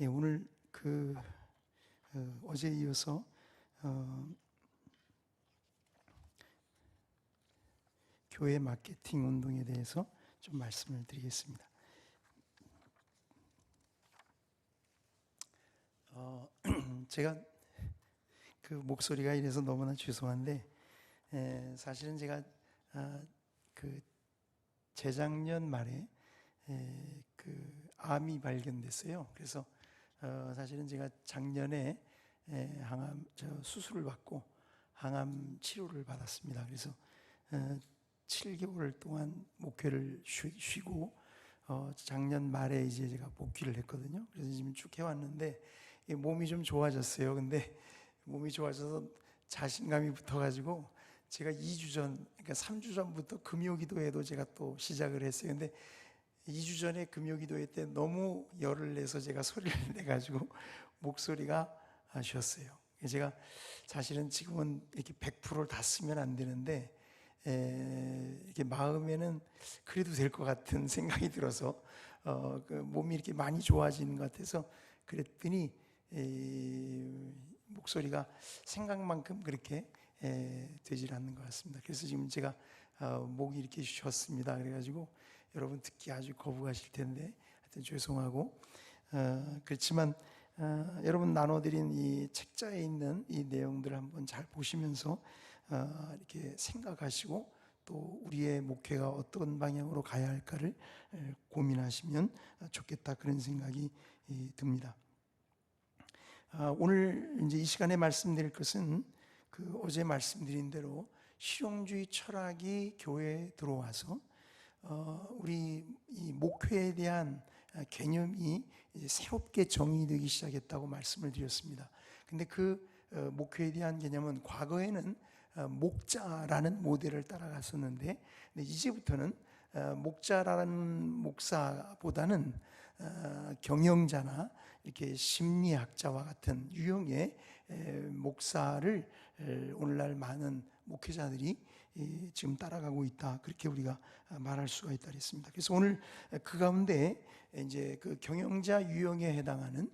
예, 오늘 어제 이어서 교회 마케팅 운동에 대해서 좀 말씀을 드리겠습니다. 제가 목소리가 이래서 너무나 죄송한데, 사실은 제가 재작년 말에 암이 발견됐어요. 그래서 사실은 제가 작년에 항암 수술을 받고 항암 치료를 받았습니다. 그래서 7개월 동안 목회를 쉬고 작년 말에 이제 제가 복귀를 했거든요. 그래서 지금 쭉 해왔는데 몸이 좀 좋아졌어요. 근데 몸이 좋아져서 자신감이 붙어가지고 제가 2주 전, 그러니까 3주 전부터 금요기도회도 제가 또 시작을 했어요. 근데 2주 전에 금요기도회 때 너무 열을 내서 제가 소리를 내가지고 목소리가 쉬었어요. 제가 사실은 지금은 이렇게 100%를 다 쓰면 안 되는데 이렇게 마음에는 그래도 될 것 같은 생각이 들어서 몸이 이렇게 많이 좋아지는 것 같아서 그랬더니 목소리가 생각만큼 그렇게 되질 않는 것 같습니다. 그래서 지금 제가 목이 이렇게 쉬었습니다. 그래가지고 여러분 듣기 아주 거부하실 텐데 하여튼 죄송하고, 그렇지만 여러분 나눠드린 이 책자에 있는 이 내용들을 한번 잘 보시면서 이렇게 생각하시고 또 우리의 목회가 어떤 방향으로 가야 할까를 고민하시면 좋겠다, 그런 생각이 듭니다. 오늘 이제 이 시간에 말씀드릴 것은 어제 말씀드린 대로 실용주의 철학이 교회에 들어와서 우리 이 목회에 대한 개념이 이제 새롭게 정의되기 시작했다고 말씀을 드렸습니다. 근데 목회에 대한 개념은 과거에는 목자라는 모델을 따라갔었는데, 이제부터는 목자라는 목사보다는 경영자나 이렇게 심리학자와 같은 유형의 목사를 오늘날 많은 목회자들이 지금 따라가고 있다, 그렇게 우리가 말할 수가 있다 그랬습니다. 그래서 오늘 그 가운데 이제 경영자 유형에 해당하는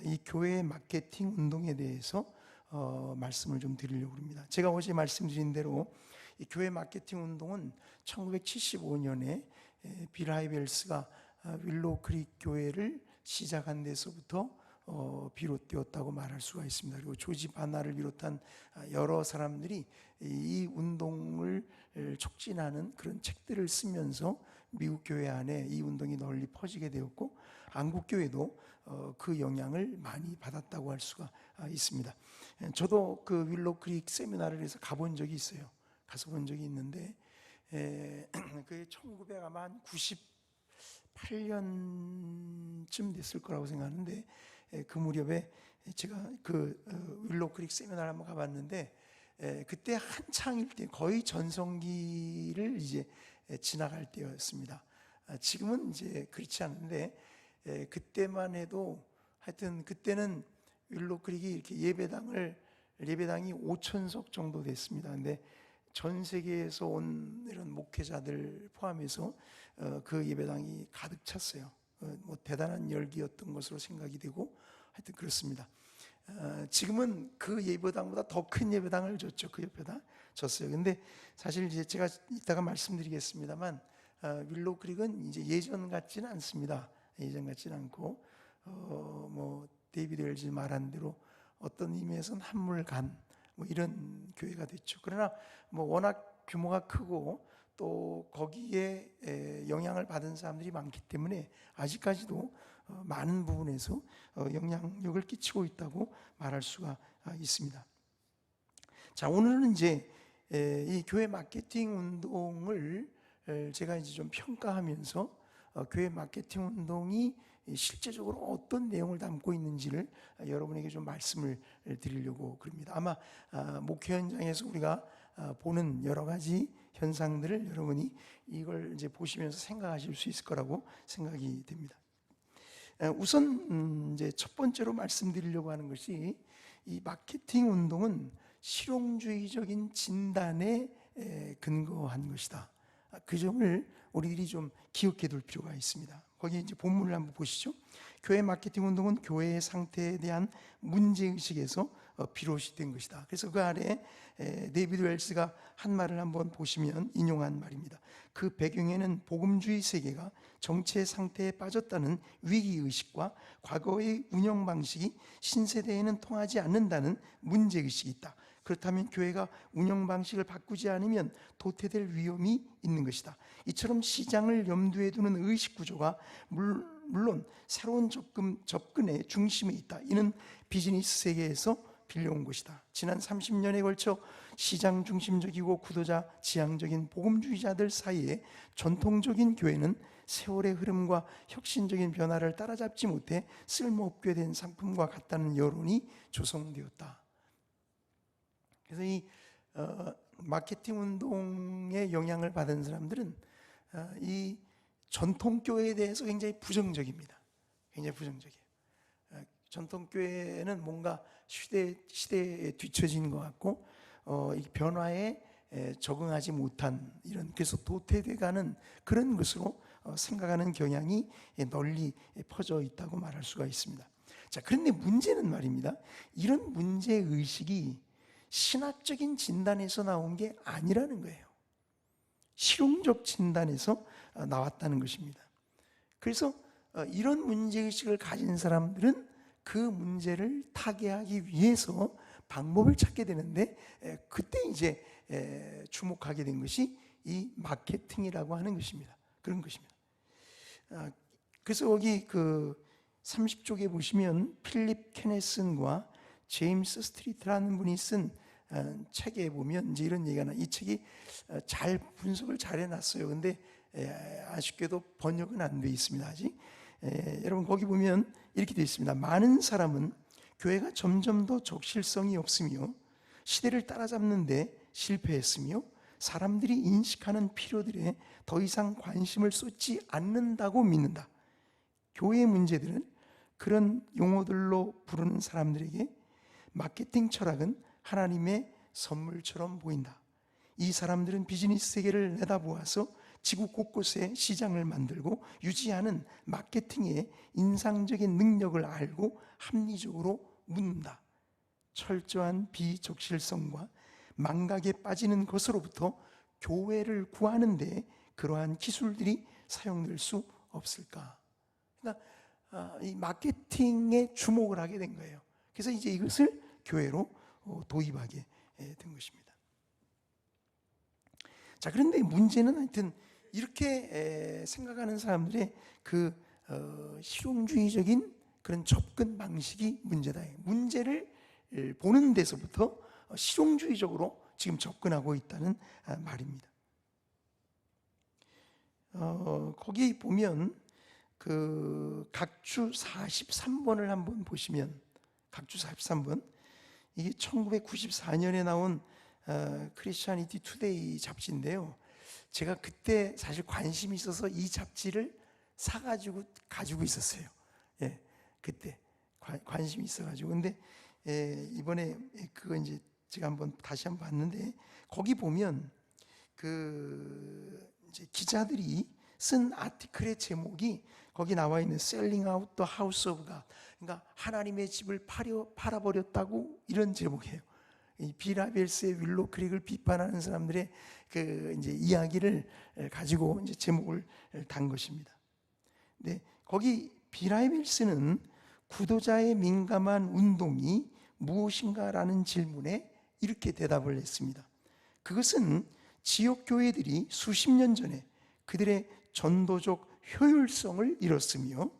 이 교회 마케팅 운동에 대해서 말씀을 좀 드리려고 합니다. 제가 어제 말씀드린 대로 이 교회 마케팅 운동은 1975년에 빌 하이벨스가 윌로우 크릭 교회를 시작한 데서부터 비롯되었다고 말할 수가 있습니다. 그리고 조지 바나를 비롯한 여러 사람들이 이 운동을 촉진하는 그런 책들을 쓰면서 미국 교회 안에 이 운동이 널리 퍼지게 되었고, 한국 교회도 그 영향을 많이 받았다고 할 수가 있습니다. 저도 윌로우 크릭 세미나를 해서 가본 적이 있어요. 가서 본 적이 있는데 그게 1998년쯤 됐을 거라고 생각하는데, 그 무렵에 제가 윌로우 크릭 세미나를 한번 가봤는데, 그때 한창일 때 거의 전성기를 이제 지나갈 때였습니다. 지금은 이제 그렇지 않은데 그때만 해도 하여튼 그때는 윌로우 크릭이 이렇게 예배당이 5,000석 정도 됐습니다. 근데 전 세계에서 온 이런 목회자들 포함해서 그 예배당이 가득 찼어요. 뭐 대단한 열기였던 것으로 생각이 되고, 하여튼 그렇습니다. 지금은 그 예배당보다 더 큰 예배당을 줬죠. 그 옆에다 줬어요. 근데 사실 이제 제가 이따가 말씀드리겠습니다만 윌로우 크릭은 이제 예전 같지는 않습니다. 예전 같지는 않고 뭐 데이비드 웰즈 말한 대로 어떤 의미에서는 한물간 뭐 이런 교회가 됐죠. 그러나 뭐 워낙 규모가 크고 또 거기에 영향을 받은 사람들이 많기 때문에 아직까지도 많은 부분에서 영향력을 끼치고 있다고 말할 수가 있습니다. 자, 오늘은 이제 이 교회 마케팅 운동을 제가 이제 좀 평가하면서 교회 마케팅 운동이 실제적으로 어떤 내용을 담고 있는지를 여러분에게 좀 말씀을 드리려고 그럽니다. 아마 목회 현장에서 우리가 보는 여러 가지 현상들을 여러분이 이걸 이제 보시면서 생각하실 수 있을 거라고 생각이 됩니다. 우선 이제 첫 번째로 말씀드리려고 하는 것이, 이 마케팅 운동은 실용주의적인 진단에 근거한 것이다. 그 점을 우리들이 좀 기억해 둘 필요가 있습니다. 거기 이제 본문을 한번 보시죠. 교회 마케팅 운동은 교회의 상태에 대한 문제의식에서 비롯이 된 것이다. 그래서 그 아래 데이비드 웰스가 한 말을 한번 보시면 인용한 말입니다. 그 배경에는 복음주의 세계가 정치의 상태에 빠졌다는 위기의식과 과거의 운영 방식이 신세대에는 통하지 않는다는 문제의식이 있다. 그렇다면 교회가 운영 방식을 바꾸지 않으면 도태될 위험이 있는 것이다. 이처럼 시장을 염두에 두는 의식 구조가 물론 새로운 접근의 중심에 있다. 이는 비즈니스 세계에서 빌려온 것이다. 지난 30년에 걸쳐 시장 중심적이고 구도자 지향적인 복음주의자들 사이에 전통적인 교회는 세월의 흐름과 혁신적인 변화를 따라잡지 못해 쓸모없게 된 상품과 같다는 여론이 조성되었다. 그래서 이 마케팅 운동의 영향을 받은 사람들은 이 전통교회에 대해서 굉장히 부정적입니다. 굉장히 부정적이에요. 전통교회는 뭔가 시대에 뒤처진 것 같고 이 변화에 적응하지 못한 이런, 그래서 도태돼가는 그런 것으로 생각하는 경향이 널리 퍼져 있다고 말할 수가 있습니다. 자, 그런데 문제는 말입니다. 이런 문제의식이 신학적인 진단에서 나온 게 아니라는 거예요. 실용적 진단에서 나왔다는 것입니다. 그래서 이런 문제의식을 가진 사람들은 그 문제를 타개하기 위해서 방법을 찾게 되는데, 그때 이제 주목하게 된 것이 이 마케팅이라고 하는 것입니다. 그런 것입니다. 그래서 여기 그 30쪽에 보시면 필립 케네슨과 제임스 스트리트라는 분이 쓴 책에 보면 이제 이런 얘기가 나요. 이 책이 잘 분석을 잘 해놨어요. 근데 아쉽게도 번역은 안 돼 있습니다. 아직. 여러분 거기 보면 이렇게 되어 있습니다. 많은 사람은 교회가 점점 더 적실성이 없으며 시대를 따라잡는데 실패했으며 사람들이 인식하는 필요들에 더 이상 관심을 쏟지 않는다고 믿는다. 교회의 문제들은 그런 용어들로 부르는 사람들에게 마케팅 철학은 하나님의 선물처럼 보인다. 이 사람들은 비즈니스 세계를 내다보아서 지구 곳곳에 시장을 만들고 유지하는 마케팅의 인상적인 능력을 알고 합리적으로 묻는다. 철저한 비적실성과 망각에 빠지는 것으로부터 교회를 구하는데 그러한 기술들이 사용될 수 없을까? 그러니까 이 마케팅에 주목을 하게 된 거예요. 그래서 이제 이것을 교회로 도입하게 된 것입니다. 자, 그런데 문제는 하여튼 이렇게 생각하는 사람들의 그 실용주의적인 그런 접근 방식이 문제다. 문제를 보는 데서부터 실용주의적으로 지금 접근하고 있다는 말입니다. 거기 보면 그 각주 43번을 한번 보시면, 각주 43번, 이게 1994년에 나온 크리스천이티 투데이 잡지인데요. 제가 그때 사실 관심이 있어서 이 잡지를 사가지고 가지고 있었어요. 예, 그때 관심이 있어가지고. 근데 이번에 그거 이제 제가 다시 한번 봤는데, 거기 보면 그 이제 기자들이 쓴 아티클의 제목이 거기 나와 있는 Selling Out the House of God, 그러니까 하나님의 집을 팔아버렸다고, 이런 제목이에요. 이 비라벨스의 윌로 크릭을 비판하는 사람들의 그 이제 이야기를 가지고 이제 제목을 단 것입니다. 네, 거기 비라벨스는 구도자의 민감한 운동이 무엇인가라는 질문에 이렇게 대답을 했습니다. 그것은 지역 교회들이 수십 년 전에 그들의 전도적 효율성을 잃었으며,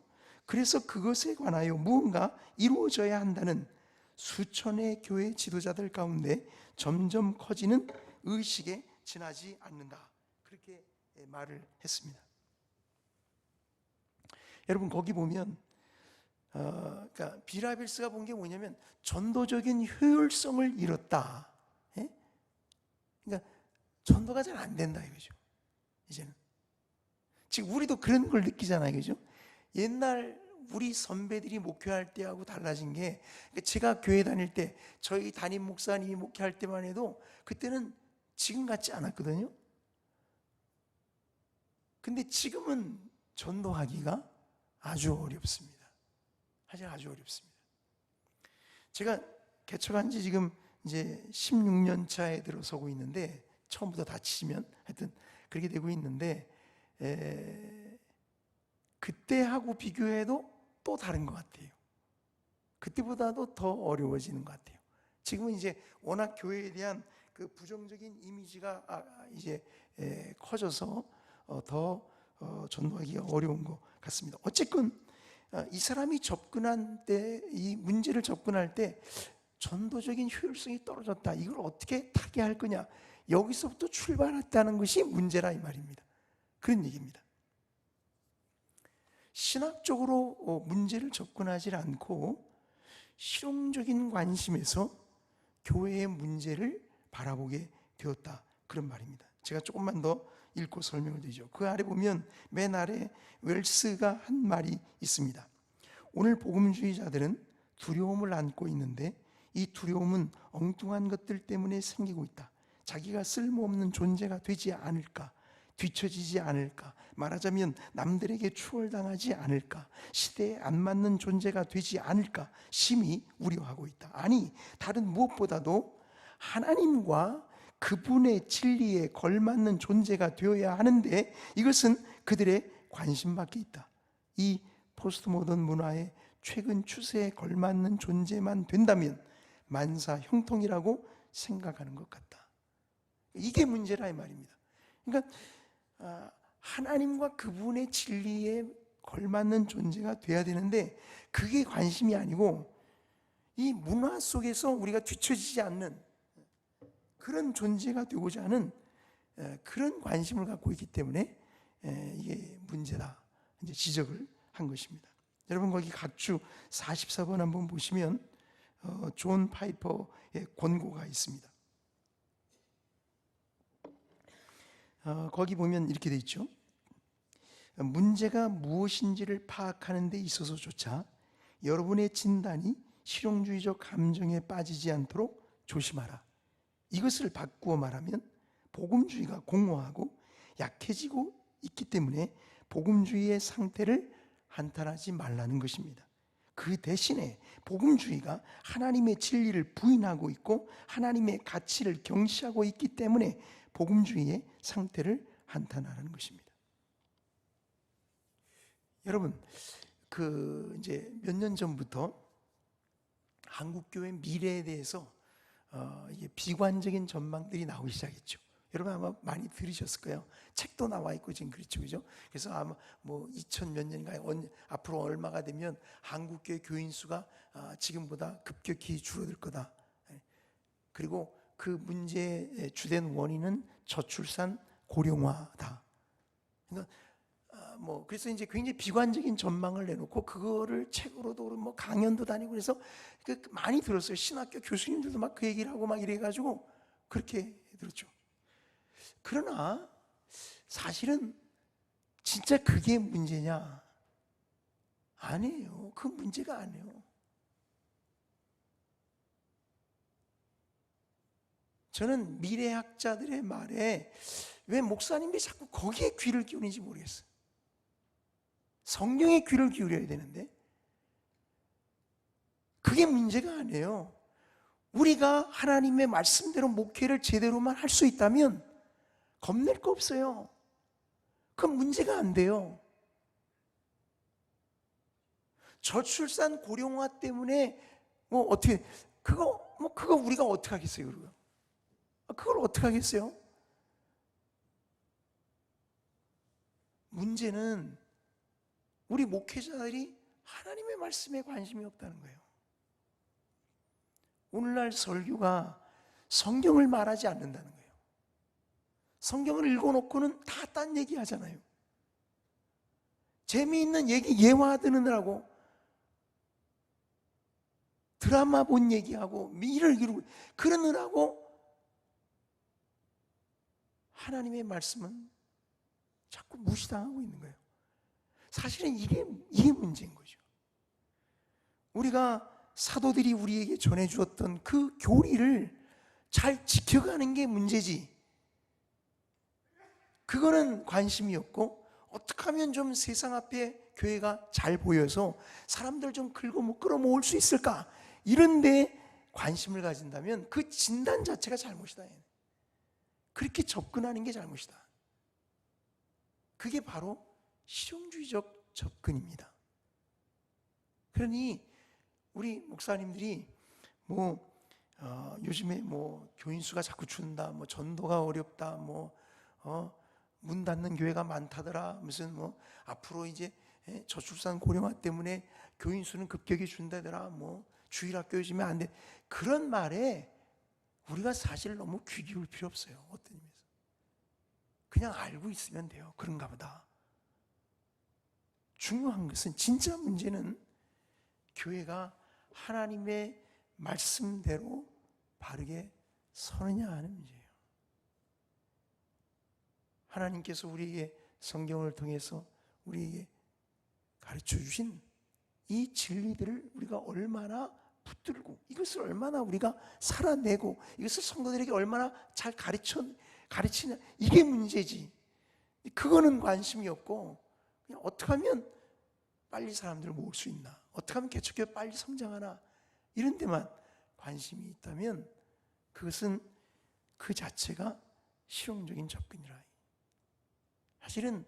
그래서 그것에 관하여 무언가 이루어져야 한다는 수천의 교회 지도자들 가운데 점점 커지는 의식에 지나지 않는다. 그렇게 말을 했습니다. 여러분 거기 보면 그러니까 비라벨스가 본 게 뭐냐면 전도적인 효율성을 잃었다. 예? 그러니까 전도가 잘 안 된다 이거죠. 이제는 지금 우리도 그런 걸 느끼잖아요, 그죠? 옛날 우리 선배들이 목회할 때하고 달라진 게, 제가 교회 다닐 때 저희 담임 목사님이 목회할 때만 해도 그때는 지금 같지 않았거든요. 근데 지금은 전도하기가 아주 어렵습니다. 아주 어렵습니다. 제가 개척한 지 지금 이제 16년 차에 들어서고 있는데, 처음부터 다 치면 하여튼 그렇게 되고 있는데, 그때하고 비교해도 또 다른 것 같아요. 그때보다도 더 어려워지는 것 같아요. 지금은 이제 워낙 교회에 대한 그 부정적인 이미지가 이제 커져서 더 전도하기가 어려운 것 같습니다. 어쨌건 이 사람이 접근한 때, 이 문제를 접근할 때 전도적인 효율성이 떨어졌다. 이걸 어떻게 타개할 거냐. 여기서부터 출발했다는 것이 문제라 이 말입니다. 그런 얘기입니다. 신학적으로 문제를 접근하지 않고 실용적인 관심에서 교회의 문제를 바라보게 되었다, 그런 말입니다. 제가 조금만 더 읽고 설명을 드리죠. 그 아래 보면 맨 아래 웰스가 한 말이 있습니다. 오늘 복음주의자들은 두려움을 안고 있는데 이 두려움은 엉뚱한 것들 때문에 생기고 있다. 자기가 쓸모없는 존재가 되지 않을까, 뒤처지지 않을까, 말하자면 남들에게 추월당하지 않을까, 시대에 안 맞는 존재가 되지 않을까 심히 우려하고 있다. 아니, 다른 무엇보다도 하나님과 그분의 진리에 걸맞는 존재가 되어야 하는데 이것은 그들의 관심 밖에 있다. 이 포스트 모던 문화의 최근 추세에 걸맞는 존재만 된다면 만사 형통이라고 생각하는 것 같다. 이게 문제라 이 말입니다. 그러니까 하나님과 그분의 진리에 걸맞는 존재가 돼야 되는데 그게 관심이 아니고 이 문화 속에서 우리가 뒤처지지 않는 그런 존재가 되고자 하는 그런 관심을 갖고 있기 때문에 이게 문제다, 이제 지적을 한 것입니다. 여러분, 거기 각주 44번 한번 보시면 존 파이퍼의 권고가 있습니다. 거기 보면 이렇게 돼 있죠. 문제가 무엇인지를 파악하는 데 있어서조차 여러분의 진단이 실용주의적 감정에 빠지지 않도록 조심하라. 이것을 바꾸어 말하면 복음주의가 공허하고 약해지고 있기 때문에 복음주의의 상태를 한탄하지 말라는 것입니다. 그 대신에 복음주의가 하나님의 진리를 부인하고 있고 하나님의 가치를 경시하고 있기 때문에 복음주의의 상태를 한탄하라는 것입니다. 여러분, 이제 몇 년 전부터 한국교회 미래에 대해서 이게 비관적인 전망들이 나오기 시작했죠. 여러분 아마 많이 들으셨을 거예요. 책도 나와 있고 지금 그렇죠, 그죠? 그래서 아마 뭐 2000 몇 년인가에 앞으로 얼마가 되면 한국교회 교인 수가 지금보다 급격히 줄어들 거다. 그리고 그 문제의 주된 원인은 저출산 고령화다. 그러니까 그래서 이제 굉장히 비관적인 전망을 내놓고 그거를 책으로도 뭐 강연도 다니고 그래서 많이 들었어요. 신학교 교수님들도 막 그 얘기를 하고 막 이래가지고 그렇게 들었죠. 그러나 사실은 진짜 그게 문제냐? 아니에요. 그 문제가 아니에요. 저는 미래학자들의 말에 왜 목사님들이 자꾸 거기에 귀를 기울이는지 모르겠어요. 성경에 귀를 기울여야 되는데 그게 문제가 아니에요. 우리가 하나님의 말씀대로 목회를 제대로만 할 수 있다면 겁낼 거 없어요. 그건 문제가 안 돼요. 저출산 고령화 때문에 어떻게 그거 우리가 어떻게 하겠어요? 그걸 어떻게 하겠어요? 문제는 우리 목회자들이 하나님의 말씀에 관심이 없다는 거예요. 오늘날 설교가 성경을 말하지 않는다는 거예요. 성경을 읽어놓고는 다 딴 얘기 하잖아요. 재미있는 얘기 예화 듣느라고 드라마 본 얘기하고 일을 이루고 그러느라고 하나님의 말씀은 자꾸 무시당하고 있는 거예요. 사실은 이게 문제인 거죠. 우리가 사도들이 우리에게 전해주었던 그 교리를 잘 지켜가는 게 문제지. 그거는 관심이 없고 어떻게 하면 좀 세상 앞에 교회가 잘 보여서 사람들 좀 끌어모을 수 있을까? 이런 데 관심을 가진다면 그 진단 자체가 잘못이다. 그렇게 접근하는 게 잘못이다. 그게 바로 실용주의적 접근입니다. 그러니 우리 목사님들이 요즘에 교인 수가 자꾸 준다, 전도가 어렵다, 문 닫는 교회가 많다더라, 무슨 앞으로 이제 저출산 고령화 때문에 교인 수는 급격히 준다더라, 주일학교 요즘에 안 돼. 그런 말에 우리가 사실 너무 귀 기울 필요 없어요. 어떤 의미에서 그냥 알고 있으면 돼요. 그런가 보다. 중요한 것은, 진짜 문제는 교회가 하나님의 말씀대로 바르게 서느냐 하는 문제예요. 하나님께서 우리에게 성경을 통해서 우리에게 가르쳐 주신 이 진리들을 우리가 얼마나 붙들고, 이것을 얼마나 우리가 살아내고, 이것을 성도들에게 얼마나 잘 가르치냐, 이게 문제지. 그거는 관심이 없고, 그냥 어떻게 하면 빨리 사람들을 모을 수 있나, 어떻게 하면 개척교회 빨리 성장하나, 이런 데만 관심이 있다면 그것은 그 자체가 실용적인 접근이라. 사실은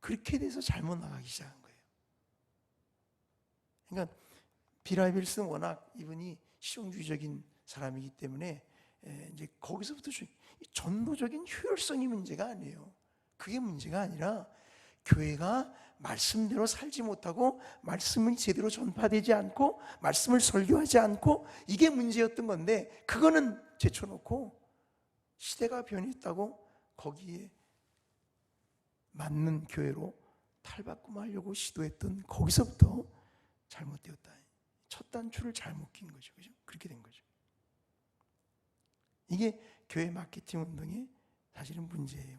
그렇게 돼서 잘못 나가기 시작한 거예요. 그러니까 비라빌스는 워낙 이분이 실용주의적인 사람이기 때문에 이제 거기서부터 전도적인 효율성이 문제가 아니에요. 그게 문제가 아니라 교회가 말씀대로 살지 못하고 말씀이 제대로 전파되지 않고 말씀을 설교하지 않고, 이게 문제였던 건데, 그거는 제쳐놓고 시대가 변했다고 거기에 맞는 교회로 탈바꿈하려고 시도했던, 거기서부터 잘못되었다. 첫 단추를 잘못 낀 거죠. 그죠? 그렇게 된 거죠. 이게 교회 마케팅 운동의 사실은 문제예요.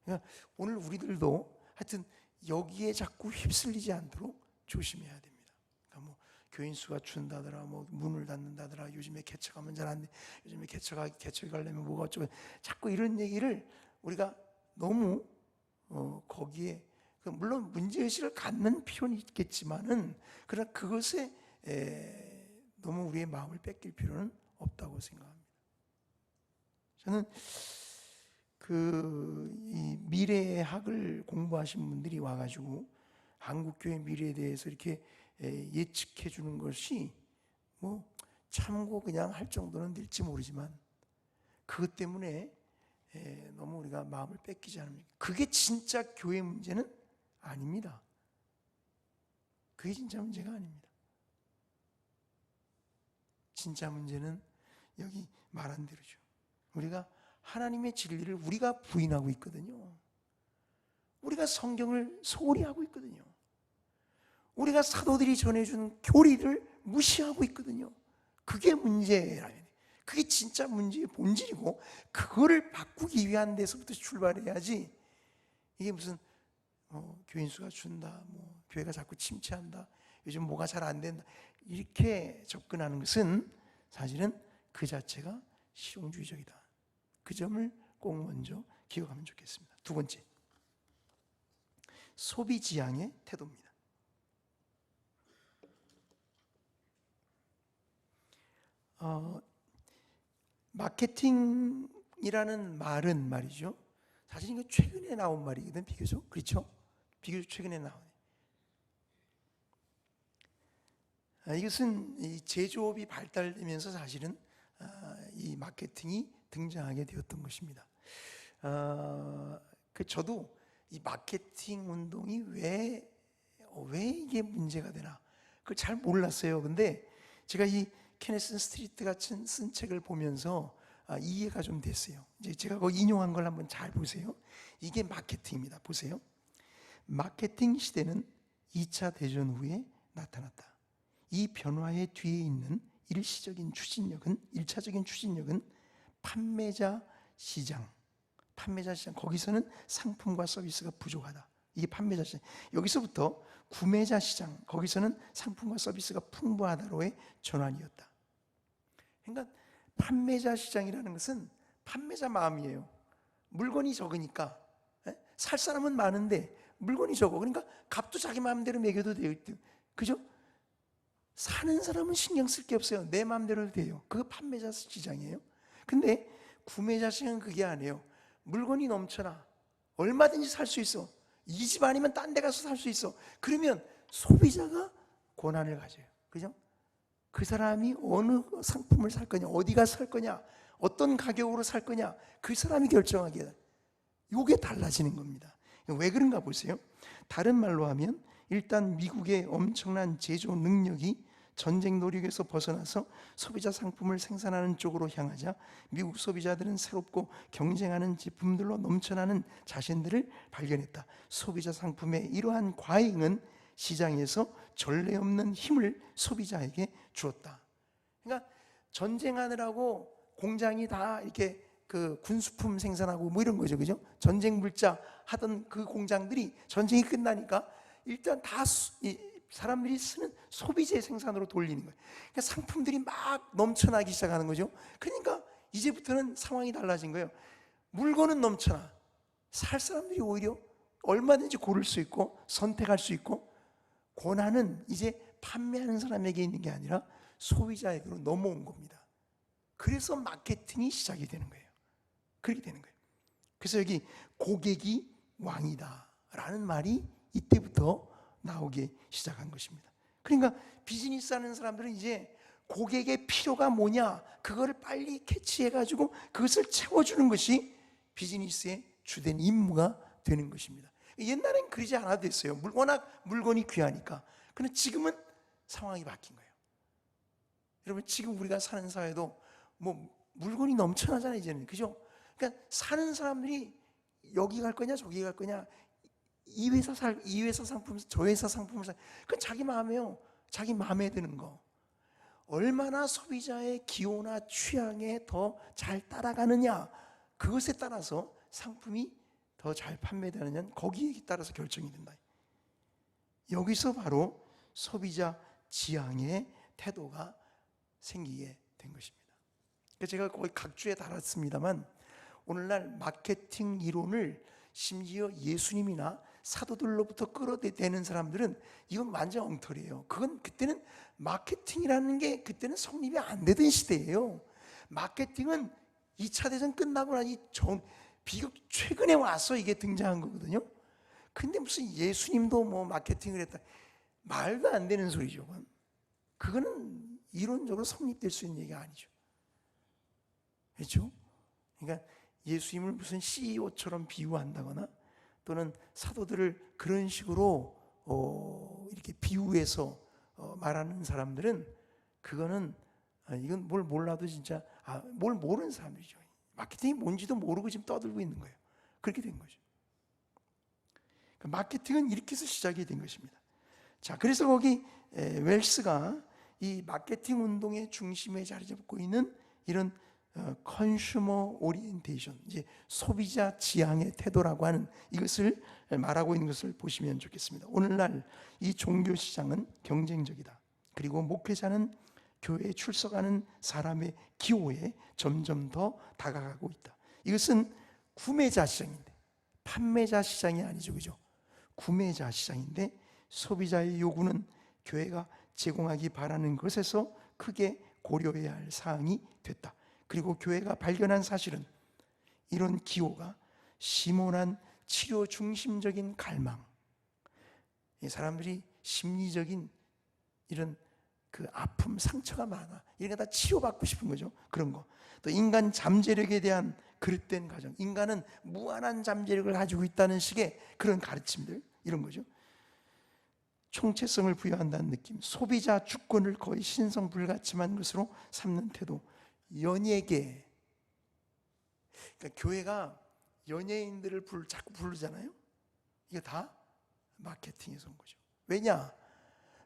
그러니까 오늘 우리들도 하여튼 여기에 자꾸 휩쓸리지 않도록 조심해야 됩니다. 그러니까 교인 수가 준다더라, 문을 닫는다더라, 요즘에 개척하면 잘 안 돼, 요즘에 개척이 가려면 뭐가 어쩌고, 자꾸 이런 얘기를 우리가 너무 거기에, 물론 문제의식을 갖는 필요는 있겠지만은, 그러나 그것에 너무 우리의 마음을 뺏길 필요는 없다고 생각합니다. 저는 이 미래학을 공부하신 분들이 와가지고 한국교회 미래에 대해서 이렇게 예측해 주는 것이 참고 그냥 할 정도는 될지 모르지만, 그것 때문에 너무 우리가 마음을 뺏기지 않으면, 그게 진짜 교회 문제는 아닙니다. 그게 진짜 문제가 아닙니다. 진짜 문제는 여기 말한 대로죠. 우리가 하나님의 진리를 우리가 부인하고 있거든요. 우리가 성경을 소홀히 하고 있거든요. 우리가 사도들이 전해준 교리를 무시하고 있거든요. 그게 문제라면, 그게 진짜 문제의 본질이고, 그거를 바꾸기 위한 데서부터 출발해야지. 이게 무슨 교인 수가 준다, 교회가 자꾸 침체한다, 요즘 뭐가 잘 안 된다, 이렇게 접근하는 것은 사실은 그 자체가 실용주의적이다. 그 점을 꼭 먼저 기억하면 좋겠습니다. 두 번째, 소비 지향의 태도입니다. 마케팅이라는 말은 말이죠, 사실 이거 최근에 나온 말이거든, 비교적. 그렇죠? 비교적 최근에 나온. 이것은 이 제조업이 발달되면서 사실은 이 마케팅이 등장하게 되었던 것입니다. 저도 이 마케팅 운동이 왜 이게 문제가 되나, 그걸 잘 몰랐어요. 근데 제가 이 케네슨 스트리트 같은 쓴 책을 보면서 이해가 좀 됐어요. 이제 제가 그 인용한 걸 한번 잘 보세요. 이게 마케팅입니다. 보세요. 마케팅 시대는 2차 대전 후에 나타났다. 이 변화의 뒤에 있는 일차적인 추진력은 판매자 시장, 거기서는 상품과 서비스가 부족하다. 이게 판매자 시장. 여기서부터 구매자 시장, 거기서는 상품과 서비스가 풍부하다로의 전환이었다. 그러니까 판매자 시장이라는 것은 판매자 마음이에요. 물건이 적으니까 살 사람은 많은데 물건이 적어. 그러니까 값도 자기 마음대로 매겨도 돼요. 그죠? 사는 사람은 신경 쓸 게 없어요. 내 마음대로 돼요. 그거 판매자 시장이에요. 근데 구매자 시장은 그게 아니에요. 물건이 넘쳐나. 얼마든지 살 수 있어. 이 집 아니면 딴 데 가서 살 수 있어. 그러면 소비자가 권한을 가져요. 그죠? 그 사람이 어느 상품을 살 거냐, 어디가 살 거냐, 어떤 가격으로 살 거냐, 그 사람이 결정하게 돼. 이게 달라지는 겁니다. 왜 그런가 보세요. 다른 말로 하면 일단 미국의 엄청난 제조 능력이 전쟁 노력에서 벗어나서 소비자 상품을 생산하는 쪽으로 향하자 미국 소비자들은 새롭고 경쟁하는 제품들로 넘쳐나는 자신들을 발견했다. 소비자 상품의 이러한 과잉은 시장에서 전례 없는 힘을 소비자에게 주었다. 그러니까 전쟁하느라고 공장이 다 이렇게 그 군수품 생산하고 뭐 이런 거죠, 그죠? 전쟁 물자 하던 그 공장들이 전쟁이 끝나니까 일단 다 사람들이 쓰는 소비재 생산으로 돌리는 거예요. 그러니까 상품들이 막 넘쳐나기 시작하는 거죠. 그러니까 이제부터는 상황이 달라진 거예요. 물건은 넘쳐나. 살 사람들이 오히려 얼마든지 고를 수 있고 선택할 수 있고, 권한은 이제 판매하는 사람에게 있는 게 아니라 소비자에게로 넘어온 겁니다. 그래서 마케팅이 시작이 되는 거예요. 그렇게 되는 거예요. 그래서 여기 고객이 왕이다 라는 말이 이때부터 나오기 시작한 것입니다. 그러니까 비즈니스 하는 사람들은 이제 고객의 필요가 뭐냐, 그거를 빨리 캐치해가지고 그것을 채워주는 것이 비즈니스의 주된 임무가 되는 것입니다. 옛날엔 그러지 않아도 됐어요. 워낙 물건이 귀하니까. 그런데 지금은 상황이 바뀐 거예요. 여러분, 지금 우리가 사는 사회도 뭐 물건이 넘쳐나잖아요, 이제는. 그죠? 그러니까 사는 사람들이 여기 갈 거냐 저기 갈 거냐, 이 회사 상품, 저 회사 상품을 살, 그건 자기 마음이에요. 자기 마음에 드는 거. 얼마나 소비자의 기호나 취향에 더 잘 따라가느냐, 그것에 따라서 상품이 더 잘 판매되느냐는 거기에 따라서 결정이 된다. 여기서 바로 소비자 지향의 태도가 생기게 된 것입니다. 제가 거의 각주에 달았습니다만, 오늘날 마케팅 이론을 심지어 예수님이나 사도들로부터 끌어대는 사람들은 이건 완전 엉터리예요. 그건 그때는 마케팅이라는 게 그때는 성립이 안 되던 시대예요. 마케팅은 2차 대전 끝나고 나니 비교적 최근에 와서 이게 등장한 거거든요. 근데 무슨 예수님도 뭐 마케팅을 했다, 말도 안 되는 소리죠. 그거는 이론적으로 성립될 수 있는 얘기가 아니죠. 그렇죠? 그러니까 예수님을 무슨 CEO처럼 비유한다거나 또는 사도들을 그런 식으로 이렇게 비유해서 말하는 사람들은, 그거는 이건 뭘 몰라도 진짜 뭘 모르는 사람들이죠. 마케팅이 뭔지도 모르고 지금 떠들고 있는 거예요. 그렇게 된 거죠. 마케팅은 이렇게 해서 시작이 된 것입니다. 자, 그래서 거기 웰스가 이 마케팅 운동의 중심에 자리 잡고 있는 이런 컨슈머 오리엔테이션, 이제 소비자 지향의 태도라고 하는 이것을 말하고 있는 것을 보시면 좋겠습니다. 오늘날 이 종교 시장은 경쟁적이다. 그리고 목회자는 교회에 출석하는 사람의 기호에 점점 더 다가가고 있다. 이것은 구매자 시장인데, 판매자 시장이 아니죠, 그죠? 구매자 시장인데, 소비자의 요구는 교회가 제공하기 바라는 것에서 크게 고려해야 할 사항이 됐다. 그리고 교회가 발견한 사실은 이런 기호가 심오한 치료 중심적인 갈망, 이 사람들이 심리적인 이런 그 아픔, 상처가 많아. 이런 거 다 치료받고 싶은 거죠. 그런 거. 또 인간 잠재력에 대한 그릇된 가정, 인간은 무한한 잠재력을 가지고 있다는 식의 그런 가르침들, 이런 거죠. 총체성을 부여한다는 느낌, 소비자 주권을 거의 신성불가침한 것으로 삼는 태도, 연예계. 그러니까 교회가 연예인들을 자꾸 부르잖아요. 이게 다 마케팅에서 온 거죠. 왜냐?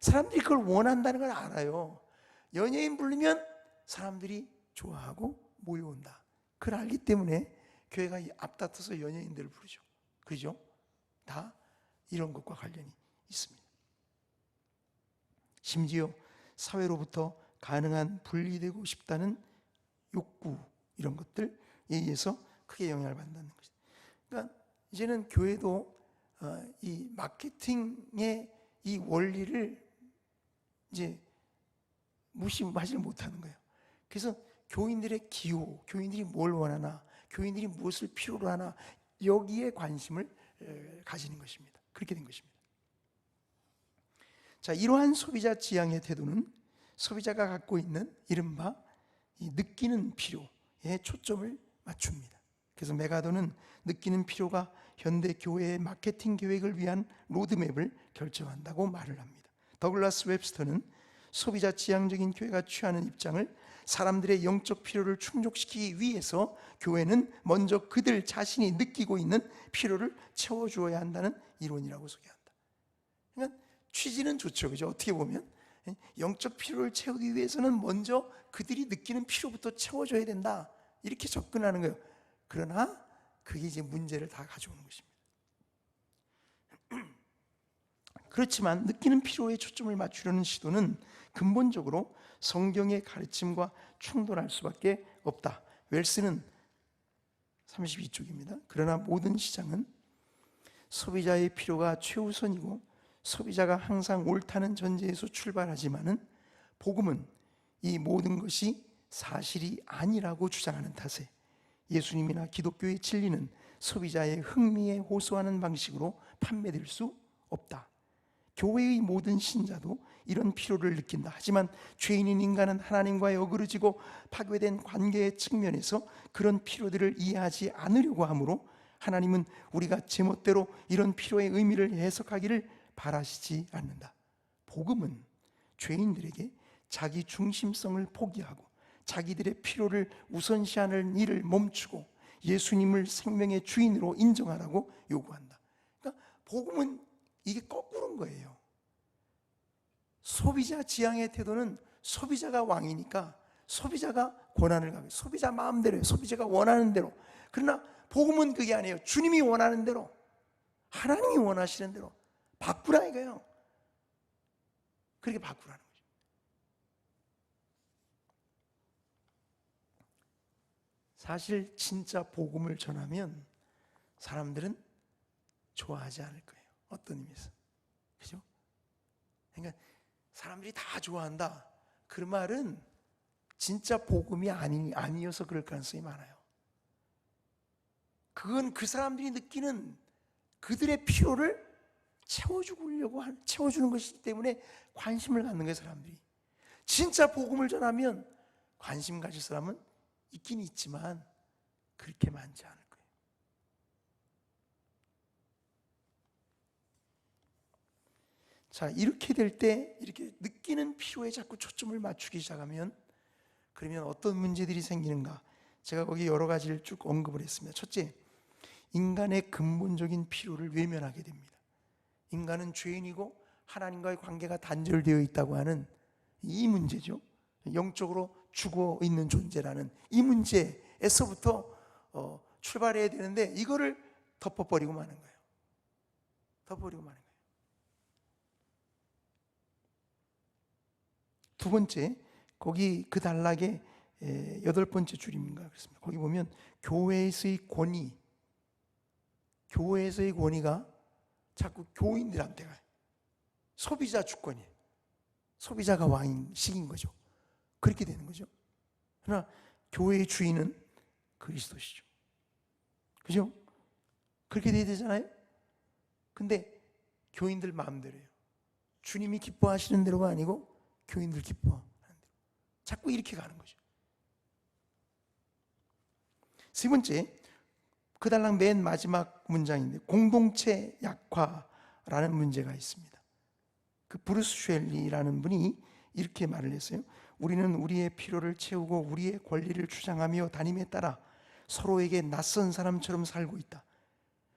사람들이 그걸 원한다는 걸 알아요. 연예인 부르면 사람들이 좋아하고 모여온다. 그걸 알기 때문에 교회가 앞다퉈서 연예인들을 부르죠. 그죠? 다 이런 것과 관련이 있습니다. 심지어 사회로부터 가능한 분리되고 싶다는 욕구, 이런 것들에 의해서 크게 영향을 받는다는 것이죠. 그러니까 이제는 교회도 이 마케팅의 이 원리를 이제 무시하지 못하는 거예요. 그래서 교인들의 기호, 교인들이 뭘 원하나, 교인들이 무엇을 필요로 하나, 여기에 관심을 가지는 것입니다. 그렇게 된 것입니다. 자, 이러한 소비자 지향의 태도는 소비자가 갖고 있는 이른바 이 느끼는 필요에 초점을 맞춥니다. 그래서 메가더는 느끼는 필요가 현대 교회의 마케팅 계획을 위한 로드맵을 결정한다고 말을 합니다. 더글라스 웹스터는 소비자 지향적인 교회가 취하는 입장을 사람들의 영적 필요를 충족시키기 위해서 교회는 먼저 그들 자신이 느끼고 있는 필요를 채워주어야 한다는 이론이라고 소개한다. 그러니까 취지는 좋죠, 그죠? 어떻게 보면 영적 필요를 채우기 위해서는 먼저 그들이 느끼는 필요부터 채워줘야 된다, 이렇게 접근하는 거예요. 그러나 그게 이제 문제를 다 가져오는 것입니다. 그렇지만 느끼는 필요에 초점을 맞추려는 시도는 근본적으로 성경의 가르침과 충돌할 수밖에 없다. 웰스는 32쪽입니다. 그러나 모든 시장은 소비자의 필요가 최우선이고 소비자가 항상 옳다는 전제에서 출발하지만은 복음은 이 모든 것이 사실이 아니라고 주장하는 탓에 예수님이나 기독교의 진리는 소비자의 흥미에 호소하는 방식으로 판매될 수 없다. 교회의 모든 신자도 이런 필요를 느낀다. 하지만 죄인인 인간은 하나님과의 어그러지고 파괴된 관계의 측면에서 그런 필요들을 이해하지 않으려고 하므로 하나님은 우리가 제멋대로 이런 필요의 의미를 해석하기를 바라시지 않는다. 복음은 죄인들에게 자기 중심성을 포기하고 자기들의 필요를 우선시하는 일을 멈추고 예수님을 생명의 주인으로 인정하라고 요구한다. 그러니까 복음은 이게 거꾸로인 거예요. 소비자 지향의 태도는 소비자가 왕이니까 소비자가 권한을 가고 소비자 마음대로, 소비자가 원하는 대로. 그러나 복음은 그게 아니에요. 주님이 원하는 대로, 하나님이 원하시는 대로 바꾸라 이거예요. 그렇게 바꾸라는 거죠. 사실 진짜 복음을 전하면 사람들은 좋아하지 않을 거예요. 어떤 의미에서, 그죠? 그러니까 사람들이 다 좋아한다, 그 말은 진짜 복음이 아니어서 그럴 가능성이 많아요. 그건 그 사람들이 느끼는 그들의 필요를 채워주는 것이기 때문에 관심을 갖는 거예요. 사람들이 진짜 복음을 전하면 관심 가질 사람은 있긴 있지만 그렇게 많지 않을 거예요. 자, 이렇게 될 때 이렇게 느끼는 필요에 자꾸 초점을 맞추기 시작하면 그러면 어떤 문제들이 생기는가? 제가 거기 여러 가지를 쭉 언급을 했습니다. 첫째, 인간의 근본적인 필요를 외면하게 됩니다. 인간은 죄인이고 하나님과의 관계가 단절되어 있다고 하는 이 문제죠. 영적으로 죽어 있는 존재라는 이 문제에서부터 출발해야 되는데 이거를 덮어버리고 마는 거예요. 덮어버리고 마는 거예요. 두 번째, 거기 그 단락의 8번째 줄입니다. 그렇습니다. 거기 보면 교회에서의 권위가 자꾸 교인들한테 가요. 소비자 주권이에요. 소비자가 왕식인 거죠. 그렇게 되는 거죠. 그러나 교회의 주인은 그리스도시죠. 그죠? 그렇게 돼야 되잖아요. 근데 교인들 마음대로예요. 주님이 기뻐하시는 대로가 아니고 교인들 기뻐하는 대로. 자꾸 이렇게 가는 거죠. 세 번째, 그 단락 맨 마지막 문장인데 공동체 약화라는 문제가 있습니다. 그 브루스 쉘리라는 분이 이렇게 말을 했어요. 우리는 우리의 필요를 채우고 우리의 권리를 주장하며 다님에 따라 서로에게 낯선 사람처럼 살고 있다.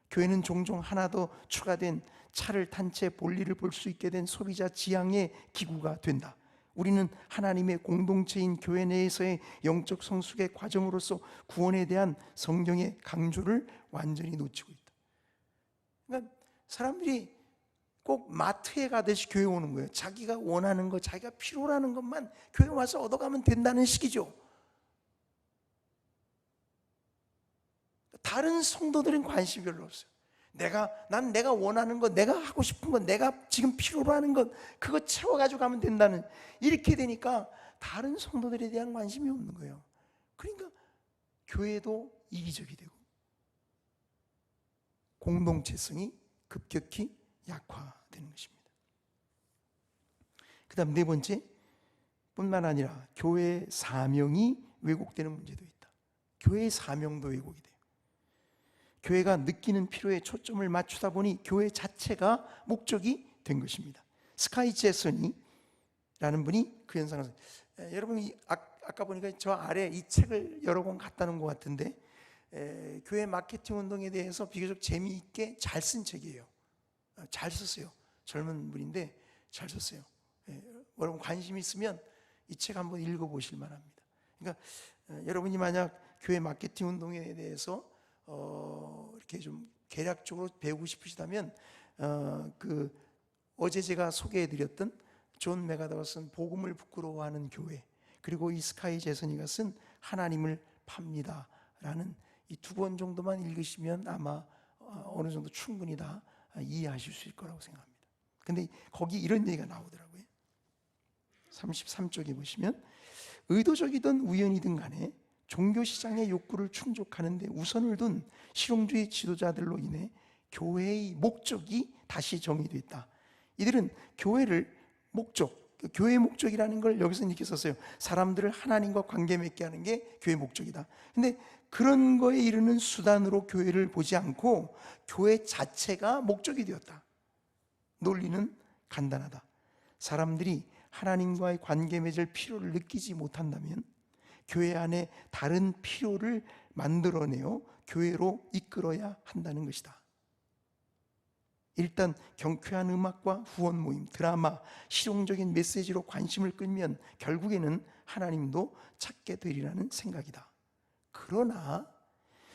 교회는 종종 하나 더 추가된 차를 탄 채 볼일을 볼 수 있게 된 소비자 지향의 기구가 된다. 우리는 하나님의 공동체인 교회 내에서의 영적 성숙의 과정으로서 구원에 대한 성경의 강조를 완전히 놓치고 있다. 그러니까 사람들이 꼭 마트에 가듯이 교회 오는 거예요. 자기가 원하는 것, 자기가 필요로 것만 교회 와서 얻어가면 된다는 식이죠. 다른 성도들은 관심이 별로 없어요. 난 내가 원하는 것, 내가 하고 싶은 것, 내가 지금 필요로 하는 것, 그거 채워가지고 가면 된다는, 이렇게 되니까 다른 성도들에 대한 관심이 없는 거예요. 그러니까 교회도 이기적이 되고 공동체성이 급격히 약화되는 것입니다. 그 다음 네 번째, 뿐만 아니라 교회의 사명이 왜곡되는 문제도 있다. 교회의 사명도 왜곡이 돼요. 교회가 느끼는 필요에 초점을 맞추다 보니 교회 자체가 목적이 된 것입니다. 스카이 제슨이라는 분이 그 현상을, 여러분 아까 보니까 저 아래 이 책을 여러 권 갖다 놓은 것 같은데, 교회 마케팅 운동에 대해서 비교적 재미있게 잘 쓴 책이에요. 잘 썼어요. 젊은 분인데 잘 썼어요. 여러분 관심 있으면 이 책 한번 읽어보실 만합니다. 그러니까 여러분이 만약 교회 마케팅 운동에 대해서 이렇게 좀 개략적으로 배우고 싶으시다면 어제 제가 소개해드렸던 존 맥아더가 쓴 복음을 부끄러워하는 교회, 그리고 이 스카이 제슨이가 쓴 하나님을 팝니다 라는 이 두 권 정도만 읽으시면 아마 어느 정도 충분히 다 이해하실 수 있을 거라고 생각합니다. 근데 거기 이런 얘기가 나오더라고요. 33쪽에 보시면, 의도적이든 우연이든 간에 종교시장의 욕구를 충족하는 데 우선을 둔 실용주의 지도자들로 인해 교회의 목적이 다시 정의됐다. 이들은 교회의 목적이라는 걸 여기서 이렇게 썼어요. 사람들을 하나님과 관계 맺게 하는 게 교회의 목적이다. 근데 그런 거에 이르는 수단으로 교회를 보지 않고 교회 자체가 목적이 되었다. 논리는 간단하다. 사람들이 하나님과의 관계 맺을 필요를 느끼지 못한다면 교회 안에 다른 필요를 만들어내어 교회로 이끌어야 한다는 것이다. 일단 경쾌한 음악과 후원 모임, 드라마, 실용적인 메시지로 관심을 끌면 결국에는 하나님도 찾게 되리라는 생각이다. 그러나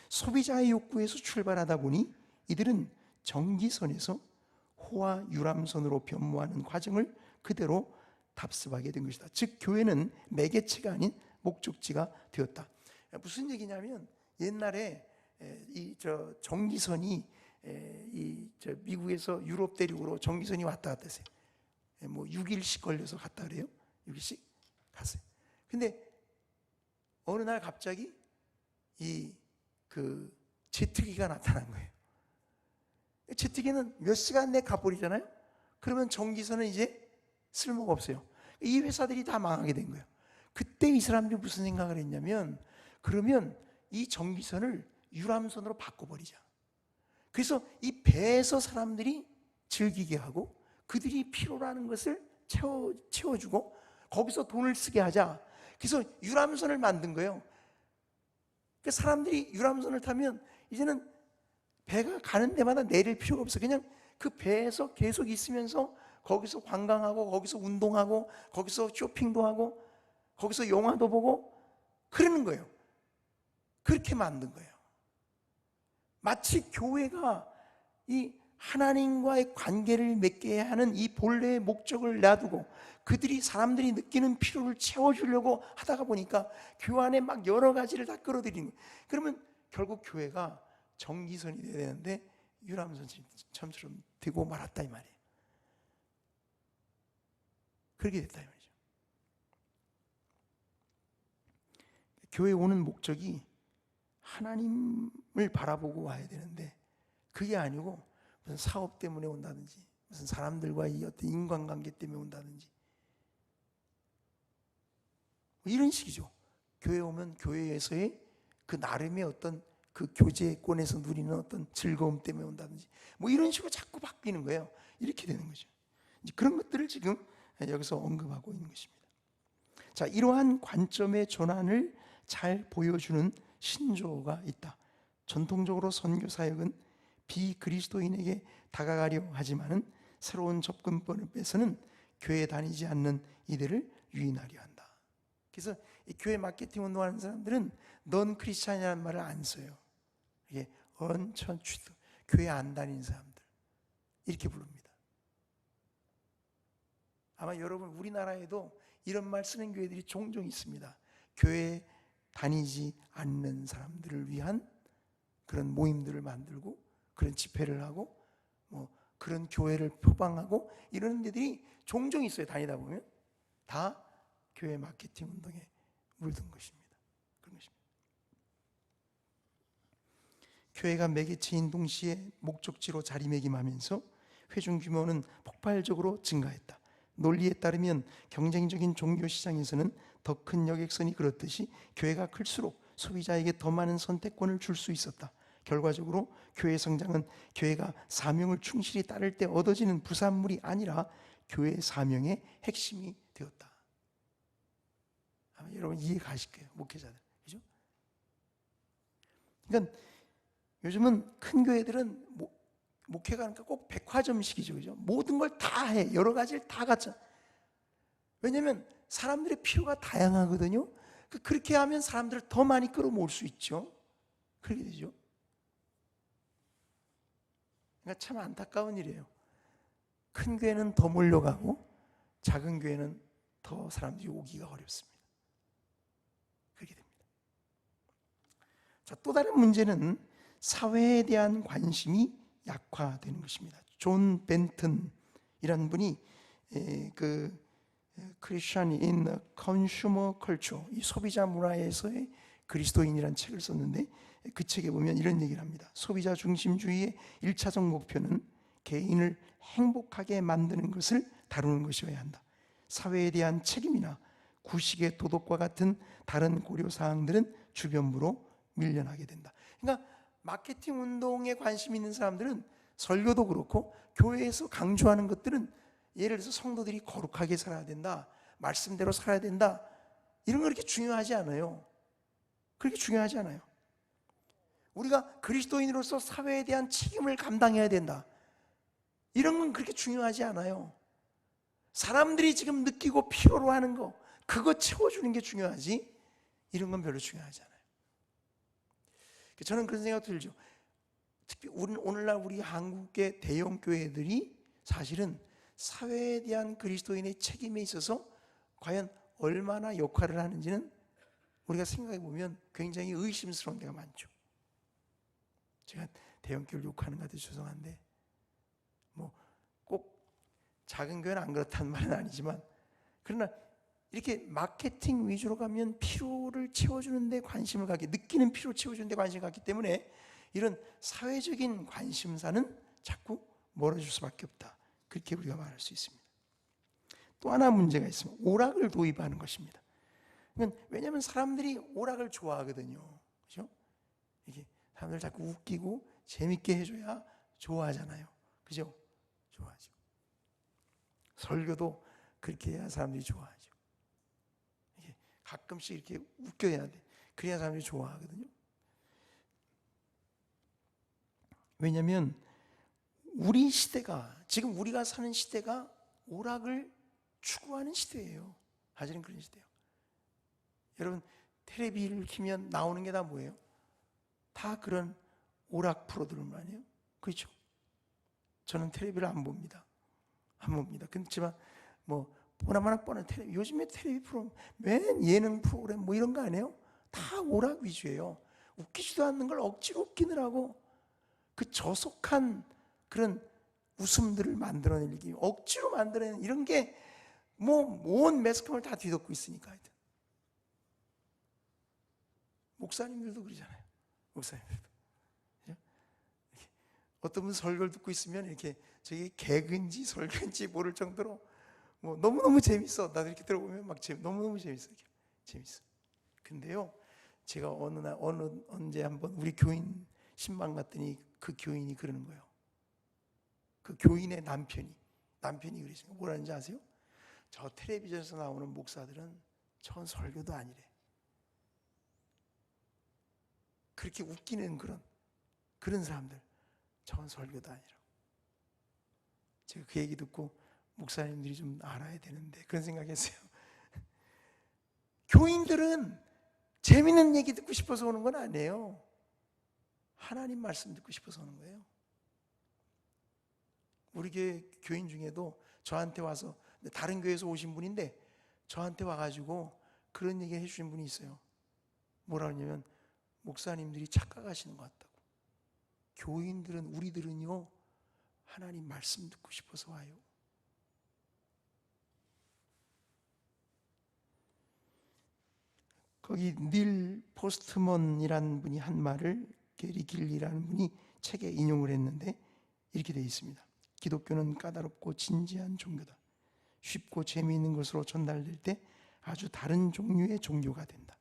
소비자의 욕구에서 출발하다 보니 이들은 정기선에서 호화 유람선으로 변모하는 과정을 그대로 답습하게 된 것이다. 즉 교회는 매개체가 아닌 목적지가 되었다. 무슨 얘기냐면, 옛날에 정기선이 미국에서 유럽 대륙으로 정기선이 왔다 갔다 했어요. 6일씩 걸려서 갔다 그래요. 6일씩 갔어요. 근데 어느 날 갑자기 제트기가 나타난 거예요. 제트기는 몇 시간 내에 가버리잖아요. 그러면 정기선은 이제 쓸모가 없어요. 이 회사들이 다 망하게 된 거예요. 그때 이 사람들이 무슨 생각을 했냐면, 그러면 이 정기선을 유람선으로 바꿔버리자. 그래서 이 배에서 사람들이 즐기게 하고 그들이 필요로 하는 것을 채워주고 거기서 돈을 쓰게 하자. 그래서 유람선을 만든 거예요. 그 사람들이 유람선을 타면 이제는 배가 가는 데마다 내릴 필요가 없어. 그냥 그 배에서 계속 있으면서 거기서 관광하고 거기서 운동하고 거기서 쇼핑도 하고 거기서 영화도 보고 그러는 거예요. 그렇게 만든 거예요. 마치 교회가 이 하나님과의 관계를 맺게 하는 이 본래의 목적을 놔두고 사람들이 느끼는 필요를 채워주려고 하다가 보니까 교회 안에 막 여러 가지를 다 끌어들이는 거예요. 그러면 결국 교회가 정기선이 돼야 되는데 유람선처럼 되고 말았다 이 말이에요. 그렇게 됐다 이 말이죠. 교회에 오는 목적이 하나님을 바라보고 와야 되는데 그게 아니고 무슨 사업 때문에 온다든지 무슨 사람들과의 어떤 인간관계 때문에 온다든지 이런 식이죠. 교회 오면 교회에서의 그 나름의 어떤 그 교제권에서 누리는 어떤 즐거움 때문에 온다든지 이런 식으로 자꾸 바뀌는 거예요. 이렇게 되는 거죠. 그런 것들을 지금 여기서 언급하고 있는 것입니다. 자, 이러한 관점의 전환을 잘 보여주는 신조어가 있다. 전통적으로 선교 사역은 비그리스도인에게 다가가려 하지만은 새로운 접근법에서는 교회 다니지 않는 이들을 유인하려 한다. 그래서 이 교회 마케팅 운동하는 사람들은 넌 크리스찬이라는 말을 안 써요. 이게 언천취드, 교회 안 다니는 사람들 이렇게 부릅니다. 아마 여러분 우리나라에도 이런 말 쓰는 교회들이 종종 있습니다. 교회 다니지 않는 사람들을 위한 그런 모임들을 만들고 그런 집회를 하고 뭐 그런 교회를 표방하고 이런 데들이 종종 있어요. 다니다 보면 다 교회 마케팅 운동에 물든 것입니다. 그런 것입니다. 교회가 매개체인 동시에 목적지로 자리매김하면서 회중 규모는 폭발적으로 증가했다. 논리에 따르면 경쟁적인 종교 시장에서는 더 큰 여객선이 그렇듯이 교회가 클수록 소비자에게 더 많은 선택권을 줄 수 있었다. 결과적으로 교회 성장은 교회가 사명을 충실히 따를 때 얻어지는 부산물이 아니라 교회의 사명의 핵심이 되었다. 여러분 이해 가실 거예요, 목회자들. 그죠? 그러니까 요즘은 큰 교회들은 목회가 그러니까 꼭 백화점식이죠. 그죠? 모든 걸 다 해. 여러 가지를 다 갖춰. 왜냐하면 사람들의 필요가 다양하거든요. 그렇게 하면 사람들을 더 많이 끌어모을 수 있죠. 그렇게 되죠. 그러니까 참 안타까운 일이에요. 큰 교회는 더 몰려가고 작은 교회는 더 사람들이 오기가 어렵습니다. 그렇게 됩니다. 자, 또 다른 문제는 사회에 대한 관심이 약화되는 것입니다. 존 벤튼이라는 분이 Christian in the Consumer Culture, 이 소비자 문화에서의 그리스도인이라는 책을 썼는데 그 책에 보면 이런 얘기를 합니다. 소비자 중심주의의 1차적 목표는 개인을 행복하게 만드는 것을 다루는 것이어야 한다. 사회에 대한 책임이나 구식의 도덕과 같은 다른 고려사항들은 주변부로 밀려나게 된다. 그러니까 마케팅 운동에 관심 있는 사람들은 설교도 그렇고 교회에서 강조하는 것들은 예를 들어서 성도들이 거룩하게 살아야 된다, 말씀대로 살아야 된다, 이런 거 그렇게 중요하지 않아요. 그렇게 중요하지 않아요. 우리가 그리스도인으로서 사회에 대한 책임을 감당해야 된다, 이런 건 그렇게 중요하지 않아요. 사람들이 지금 느끼고 필요로 하는 거, 그거 채워주는 게 중요하지 이런 건 별로 중요하지 않아요. 저는 그런 생각도 들죠. 특히 오늘날 우리 한국의 대형 교회들이 사실은 사회에 대한 그리스도인의 책임에 있어서 과연 얼마나 역할을 하는지는 우리가 생각해 보면 굉장히 의심스러운 데가 많죠. 제가 대형 교회를 욕하는 것 같아서 죄송한데 뭐 꼭 작은 교회는 안 그렇다는 말은 아니지만, 그러나 이렇게 마케팅 위주로 가면 필요를 채워주는 데 관심을 갖게, 느끼는 필요를 채워주는 데 관심을 갖기 때문에 이런 사회적인 관심사는 자꾸 멀어질 수밖에 없다. 그렇게 우리가 말할 수 있습니다. 또 하나 문제가 있습니다. 오락을 도입하는 것입니다. 왜냐하면 사람들이 오락을 좋아하거든요. 그죠? 이게 사람들 자꾸 웃기고 재밌게 해줘야 좋아하잖아요. 그죠? 좋아하죠. 설교도 그렇게 해야 사람들이 좋아하죠. 이게 가끔씩 이렇게 웃겨야 돼. 그래야 사람들이 좋아하거든요. 왜냐하면 우리 시대가, 지금 우리가 사는 시대가 오락을 추구하는 시대예요. 사실은 그런 시대예요. 여러분 텔레비를 키면 나오는 게 다 뭐예요? 다 그런 오락 프로들만 아니에요? 그렇죠? 저는 텔레비를 안 봅니다. 그렇지만 뭐 보나마나 뻔한 텔레비, 요즘에 텔레비 프로, 맨 예능 프로그램 뭐 이런 거 아니에요? 다 오락 위주예요. 웃기지도 않는 걸 억지로 웃기느라고 그 저속한 그런 웃음들을 만들어내기, 억지로 만들어내는 이런 게 뭐 온 매스컴을 다 뒤덮고 있으니까. 하여튼 목사님들도 그러잖아요. 목사님들도 어떤 분 설교를 듣고 있으면 이렇게 저게 개그인지 설교인지 모를 정도로 뭐 너무너무 재밌어. 나도 이렇게 들어보면 막 너무너무 재밌어. 재밌어. 근데요, 제가 언제 한번 우리 교인 신방 갔더니 그 교인이 그러는 거예요. 그 교인의 남편이 그러시니까 뭐라는지 아세요? 저 텔레비전에서 나오는 목사들은 전 설교도 아니래. 그렇게 웃기는 그런 사람들, 전 설교도 아니라고. 제가 그 얘기 듣고 목사님들이 좀 알아야 되는데 그런 생각했어요. 교인들은 재밌는 얘기 듣고 싶어서 오는 건 아니에요. 하나님 말씀 듣고 싶어서 오는 거예요. 우리 교회 교인 중에도 저한테 와서, 다른 교회에서 오신 분인데 저한테 와가지고 그런 얘기 해주신 분이 있어요. 뭐라 그러냐면 목사님들이 착각하시는 것 같다고. 교인들은, 우리들은요, 하나님 말씀 듣고 싶어서 와요. 거기 닐 포스트먼이라는 분이 한 말을 게리 길리라는 분이 책에 인용을 했는데 이렇게 되어 있습니다. 기독교는 까다롭고 진지한 종교다. 쉽고 재미있는 것으로 전달될 때 아주 다른 종류의 종교가 된다.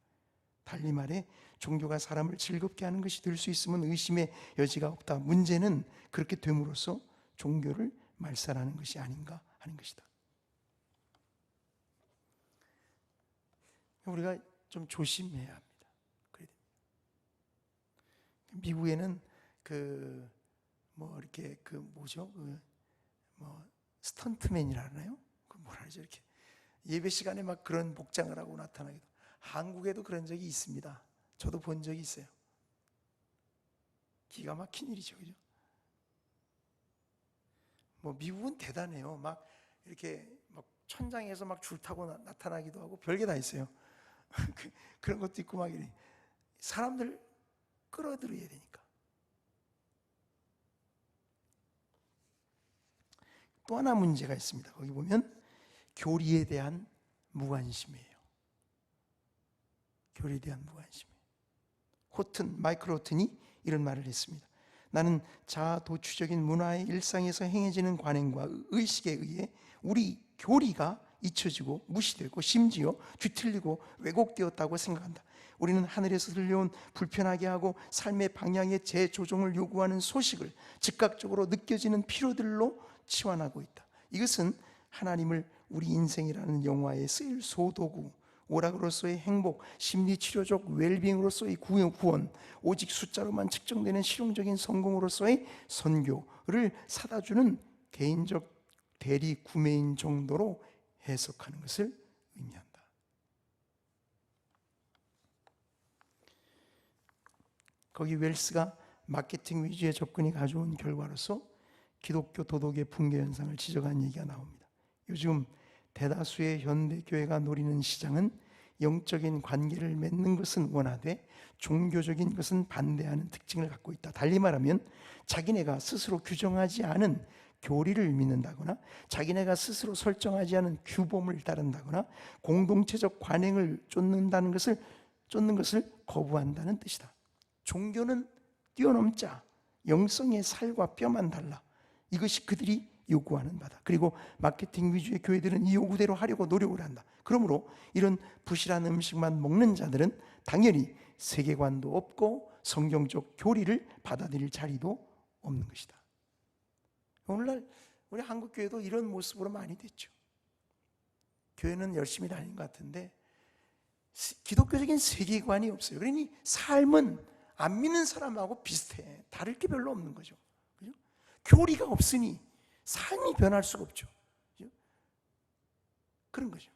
달리 말해 종교가 사람을 즐겁게 하는 것이 될 수 있으면 의심의 여지가 없다. 문제는 그렇게 됨으로써 종교를 말살하는 것이 아닌가 하는 것이다. 우리가 좀 조심해야 합니다. 미국에는 이렇게 스턴트맨이라 하나요? 뭐라 그러죠? 이렇게 예배 시간에 막 그런 복장을 하고 나타나기도. 한국에도 그런 적이 있습니다. 저도 본 적이 있어요. 기가 막힌 일이죠, 그죠? 미국은 대단해요. 막 이렇게 막 천장에서 막 줄 타고 나타나기도 하고 별게 다 있어요. 그런 것도 있고 막 이래. 사람들 끌어들여야 되니까. 또 하나 문제가 있습니다. 거기 보면 교리에 대한 무관심이에요. 교리에 대한 무관심이에요. 마이클 호튼이 이런 말을 했습니다. 나는 자아도취적인 문화의 일상에서 행해지는 관행과 의식에 의해 우리 교리가 잊혀지고 무시되고 심지어 뒤틀리고 왜곡되었다고 생각한다. 우리는 하늘에서 들려온 불편하게 하고 삶의 방향의 재조정을 요구하는 소식을 즉각적으로 느껴지는 필요들로 치환하고 있다. 이것은 하나님을 우리 인생이라는 영화에 쓰일 소도구, 오락으로서의 행복, 심리치료적 웰빙으로서의 구원, 오직 숫자로만 측정되는 실용적인 성공으로서의 선교를 사다주는 개인적 대리 구매인 정도로 해석하는 것을 의미한다. 거기 웰스가 마케팅 위주의 접근이 가져온 결과로서 기독교 도덕의 붕괴 현상을 지적한 얘기가 나옵니다. 요즘 대다수의 현대교회가 노리는 시장은 영적인 관계를 맺는 것은 원하되 종교적인 것은 반대하는 특징을 갖고 있다. 달리 말하면 자기네가 스스로 규정하지 않은 교리를 믿는다거나 자기네가 스스로 설정하지 않은 규범을 따른다거나 공동체적 관행을 쫓는 것을 거부한다는 뜻이다. 종교는 뛰어넘자 영성의 살과 뼈만 달라. 이것이 그들이 요구하는 바다. 그리고 마케팅 위주의 교회들은 이 요구대로 하려고 노력을 한다. 그러므로 이런 부실한 음식만 먹는 자들은 당연히 세계관도 없고 성경적 교리를 받아들일 자리도 없는 것이다. 오늘날 우리 한국 교회도 이런 모습으로 많이 됐죠. 교회는 열심히 다니는 것 같은데 기독교적인 세계관이 없어요. 그러니 삶은 안 믿는 사람하고 비슷해. 다를 게 별로 없는 거죠. 그죠? 교리가 없으니 삶이 변할 수가 없죠. 그죠? 그런 거죠.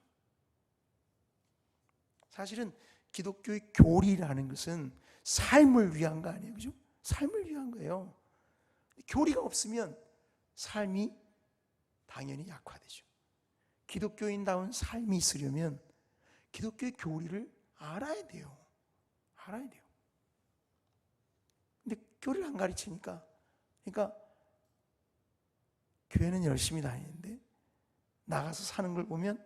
사실은 기독교의 교리라는 것은 삶을 위한 거 아니에요. 그죠? 삶을 위한 거예요. 교리가 없으면 삶이 당연히 약화되죠. 기독교인다운 삶이 있으려면 기독교의 교리를 알아야 돼요. 알아야 돼요. 근데 교리를 안 가르치니까, 그러니까 교회는 열심히 다니는데 나가서 사는 걸 보면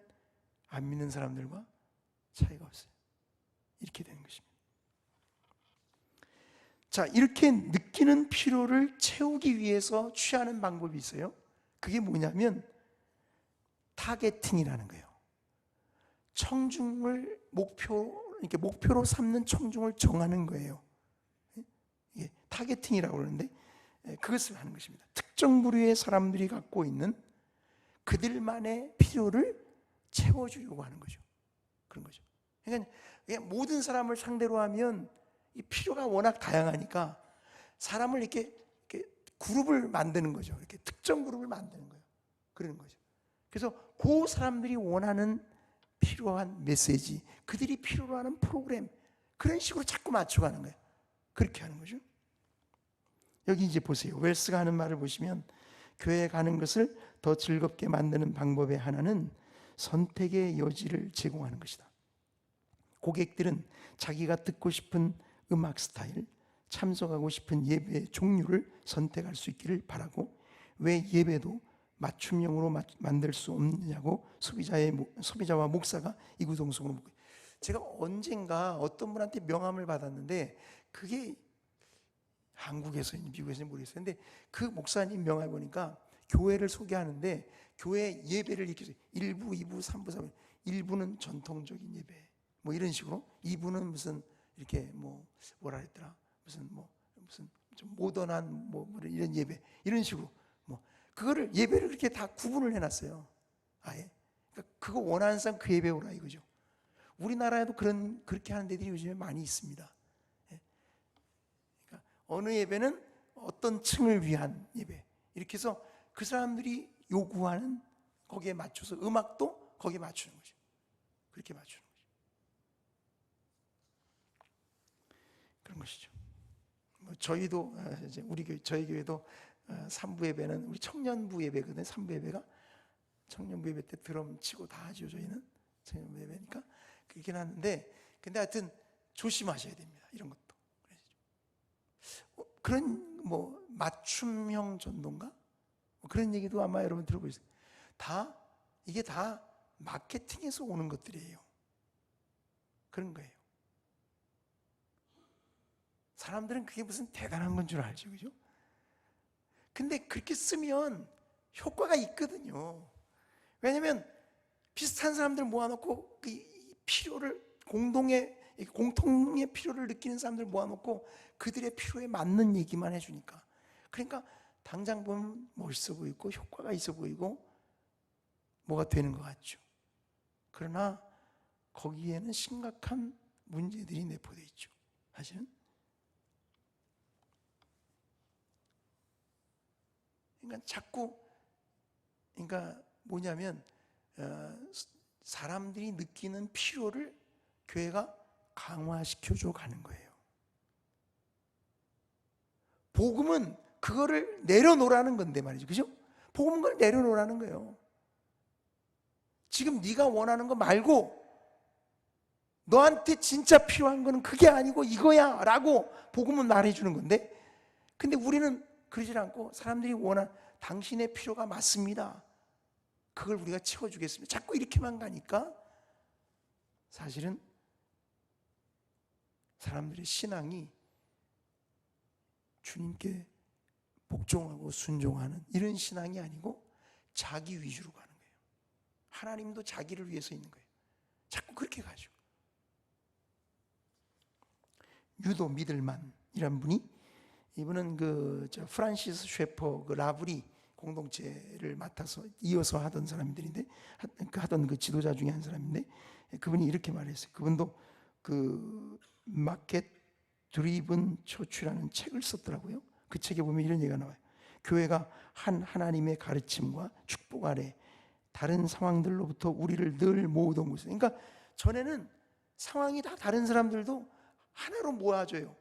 안 믿는 사람들과 차이가 없어요. 이렇게 되는 것입니다. 자, 이렇게 느끼는 필요를 채우기 위해서 취하는 방법이 있어요. 그게 뭐냐면 타겟팅이라는 거예요. 청중을 목표로 삼는 청중을 정하는 거예요. 이게 타겟팅이라고 그러는데 그것을 하는 것입니다. 특정 부류의 사람들이 갖고 있는 그들만의 필요를 채워주려고 하는 거죠. 그런 거죠. 그러니까 모든 사람을 상대로 하면 이 필요가 워낙 다양하니까 사람을 이렇게 그룹을 만드는 거죠. 이렇게 특정 그룹을 만드는 거예요. 그런 거죠. 그래서 그 사람들이 원하는 필요한 메시지, 그들이 필요로 하는 프로그램, 그런 식으로 자꾸 맞춰가는 거예요. 그렇게 하는 거죠. 여기 이제 보세요. 웰스가 하는 말을 보시면 교회에 가는 것을 더 즐겁게 만드는 방법의 하나는 선택의 여지를 제공하는 것이다. 고객들은 자기가 듣고 싶은 음악 스타일, 참석하고 싶은 예배의 종류를 선택할 수 있기를 바라고, 왜 예배도 맞춤형으로 만들 수 없느냐고 소비자와 목사가 이구동성으로 묻고, 제가 언젠가 어떤 분한테 명함을 받았는데, 그게 한국에서인지 미국에서인지 모르겠어요. 근데 그 목사님 명함을 보니까 교회를 소개하는데, 교회 예배를 이렇게 1부, 2부, 3부, 4부, 1부는 전통적인 예배 뭐 이런 식으로, 2부는 무슨 이렇게 뭐라 했더라, 무슨 좀 모던한 이런 예배 이런 식으로, 그거를 예배를 그렇게 다 구분을 해놨어요. 아예. 그러니까 그거 원하는 사람 그 예배 오라 이거죠. 우리나라에도 그렇게 하는 데들이 요즘에 많이 있습니다. 그러니까 어느 예배는 어떤 층을 위한 예배, 이렇게 해서 그 사람들이 요구하는 거기에 맞춰서 음악도 거기에 맞추는 거죠. 그렇게 맞추는 거죠. 그런 것이죠. 저희도 이제 저희 교회도 3부 예배는 우리 청년부 예배거든요. 3부 예배가 청년부 예배 때 드럼 치고 다 하죠. 저희는 청년부 예배니까 그렇긴 하는데, 근데 하여튼 조심하셔야 됩니다. 이런 것도. 그런 맞춤형 전도인가? 그런 얘기도 아마 여러분 들어보셨어요. 이게 다 마케팅에서 오는 것들이에요. 그런 거예요. 사람들은 그게 무슨 대단한 건 줄 알죠, 그죠? 근데 그렇게 쓰면 효과가 있거든요. 왜냐면 비슷한 사람들 모아놓고 그 필요를 공통의 필요를 느끼는 사람들 모아놓고 그들의 필요에 맞는 얘기만 해주니까, 그러니까 당장 보면 멋있어 보이고 효과가 있어 보이고 뭐가 되는 것 같죠. 그러나 거기에는 심각한 문제들이 내포되어 있죠. 사실은. 그러니까 자꾸, 그러니까 뭐냐면 사람들이 느끼는 필요를 교회가 강화시켜줘 가는 거예요. 복음은 그거를 내려놓으라는 건데 말이죠. 그죠? 복음은 그걸 내려놓으라는 거예요. 지금 네가 원하는 거 말고 너한테 진짜 필요한 거는 그게 아니고 이거야 라고 복음은 말해주는 건데, 근데 우리는 그러질 않고 사람들이 원하는 당신의 필요가 맞습니다, 그걸 우리가 채워주겠습니다, 자꾸 이렇게만 가니까 사실은 사람들의 신앙이 주님께 복종하고 순종하는 이런 신앙이 아니고 자기 위주로 가는 거예요. 하나님도 자기를 위해서 있는 거예요. 자꾸 그렇게 가죠. 유도 믿을만이란 분이, 이분은 프란시스 셰퍼 라브리 공동체를 맡아서 이어서 하던 사람들인데, 하던 그 지도자 중에 한 사람인데, 그분이 이렇게 말했어요. 그분도 그 마켓 드리븐 처치라는 책을 썼더라고요. 그 책에 보면 이런 얘기가 나와요. 교회가 하나님의 가르침과 축복 아래 다른 상황들로부터 우리를 늘 모으던 곳이에요. 그러니까 전에는 상황이 다 다른 사람들도 하나로 모아줘요.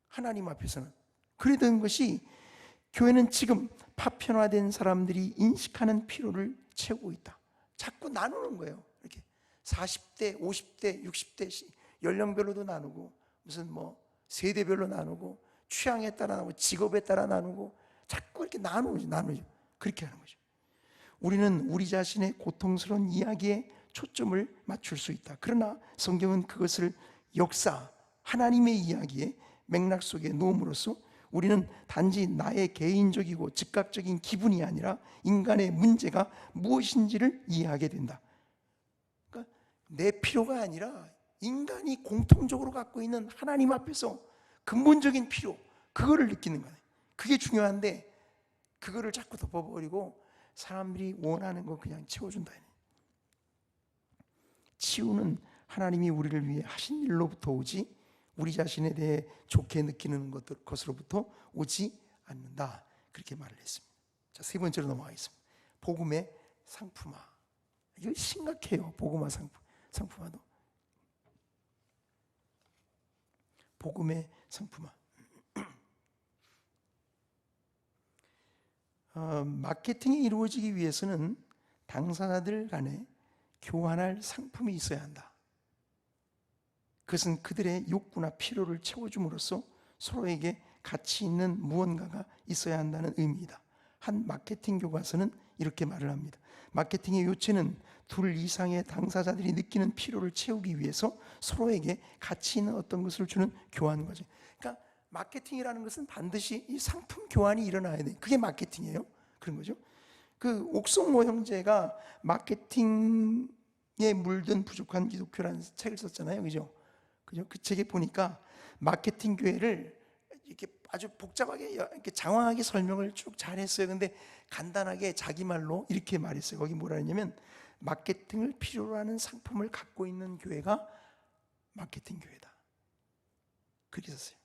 하나님 앞에서는. 그러던 것이 교회는 지금 파편화된 사람들이 인식하는 필요를 채우고 있다. 자꾸 나누는 거예요. 이렇게 40대, 50대, 60대 연령별로도 나누고, 무슨 세대별로 나누고, 취향에 따라 나누고, 직업에 따라 나누고, 자꾸 이렇게 나누죠. 그렇게 하는 거죠. 우리는 우리 자신의 고통스러운 이야기에 초점을 맞출 수 있다. 그러나 성경은 그것을 역사, 하나님의 이야기의 맥락 속에 놓음으로써 우리는 단지 나의 개인적이고 즉각적인 기분이 아니라 인간의 문제가 무엇인지를 이해하게 된다. 그러니까 내 필요가 아니라 인간이 공통적으로 갖고 있는 하나님 앞에서 근본적인 필요, 그거를 느끼는 거예요. 그게 중요한데 그거를 자꾸 덮어버리고 사람들이 원하는 거 그냥 채워준다. 치유는 하나님이 우리를 위해 하신 일로부터 오지 우리 자신에 대해 좋게 느끼는 것으로부터 오지 않는다. 그렇게 말을 했습니다. 자, 세 번째로 넘어가겠습니다. 복음의 상품화. 이거 심각해요. 복음화 상품화도. 복음의 상품화. 마케팅이 이루어지기 위해서는 당사자들 간에 교환할 상품이 있어야 한다. 그것은 그들의 욕구나 필요를 채워줌으로써 서로에게 가치 있는 무언가가 있어야 한다는 의미이다. 한 마케팅 교과서는 이렇게 말을 합니다. 마케팅의 요체는 둘 이상의 당사자들이 느끼는 필요를 채우기 위해서 서로에게 가치 있는 어떤 것을 주는 교환 과정. 그러니까 마케팅이라는 것은 반드시 이 상품 교환이 일어나야 돼. 그게 마케팅이에요. 그런 거죠. 그 옥성호 형제가 마케팅에 물든 부족한 기독교라는 책을 썼잖아요. 그죠? 그 책에 보니까 마케팅 교회를 이렇게 아주 복잡하게 이렇게 장황하게 설명을 쭉 잘했어요. 근데 간단하게 자기 말로 이렇게 말했어요. 거기 뭐라 했냐면 마케팅을 필요로 하는 상품을 갖고 있는 교회가 마케팅 교회다. 그렇게 썼어요.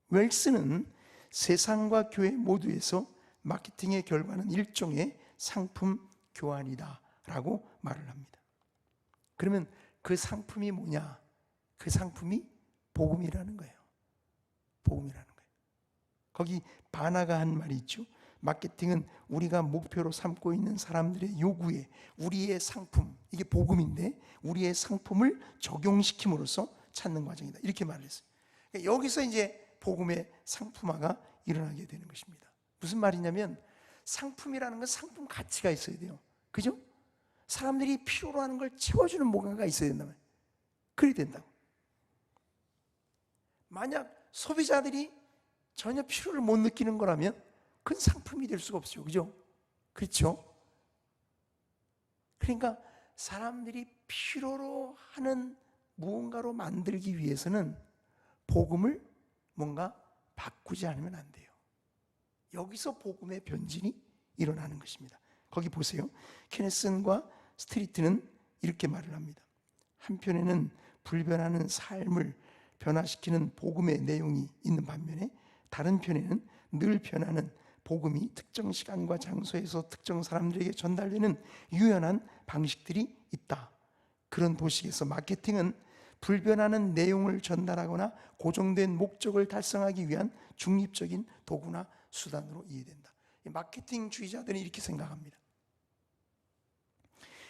웰스는 세상과 교회 모두에서 마케팅의 결과는 일종의 상품 교환이다 라고 말을 합니다. 그러면 그 상품이 뭐냐? 그 상품이 복음이라는 거예요. 복음이라는 거예요. 거기 바나가 한 말이 있죠. 마케팅은 우리가 목표로 삼고 있는 사람들의 요구에 우리의 상품, 이게 복음인데 우리의 상품을 적용시킴으로써 찾는 과정이다. 이렇게 말을 했어요. 그러니까 여기서 이제 복음의 상품화가 일어나게 되는 것입니다. 무슨 말이냐면 상품이라는 건 상품 가치가 있어야 돼요. 그죠? 사람들이 필요로 하는 걸 채워주는 뭔가가 있어야 된다면 그래야 된다고. 만약 소비자들이 전혀 필요를 못 느끼는 거라면 그건 상품이 될 수가 없죠. 그죠? 그렇죠? 그러니까 사람들이 필요로 하는 무언가로 만들기 위해서는 복음을 뭔가 바꾸지 않으면 안 돼요. 여기서 복음의 변진이 일어나는 것입니다. 거기 보세요. 케네슨과 스트리트는 이렇게 말을 합니다. 한편에는 불변하는 삶을 변화시키는 복음의 내용이 있는 반면에 다른 편에는 늘 변하는 복음이 특정 시간과 장소에서 특정 사람들에게 전달되는 유연한 방식들이 있다. 그런 도식에서 마케팅은 불변하는 내용을 전달하거나 고정된 목적을 달성하기 위한 중립적인 도구나 수단으로 이해된다. 마케팅주의자들은 이렇게 생각합니다.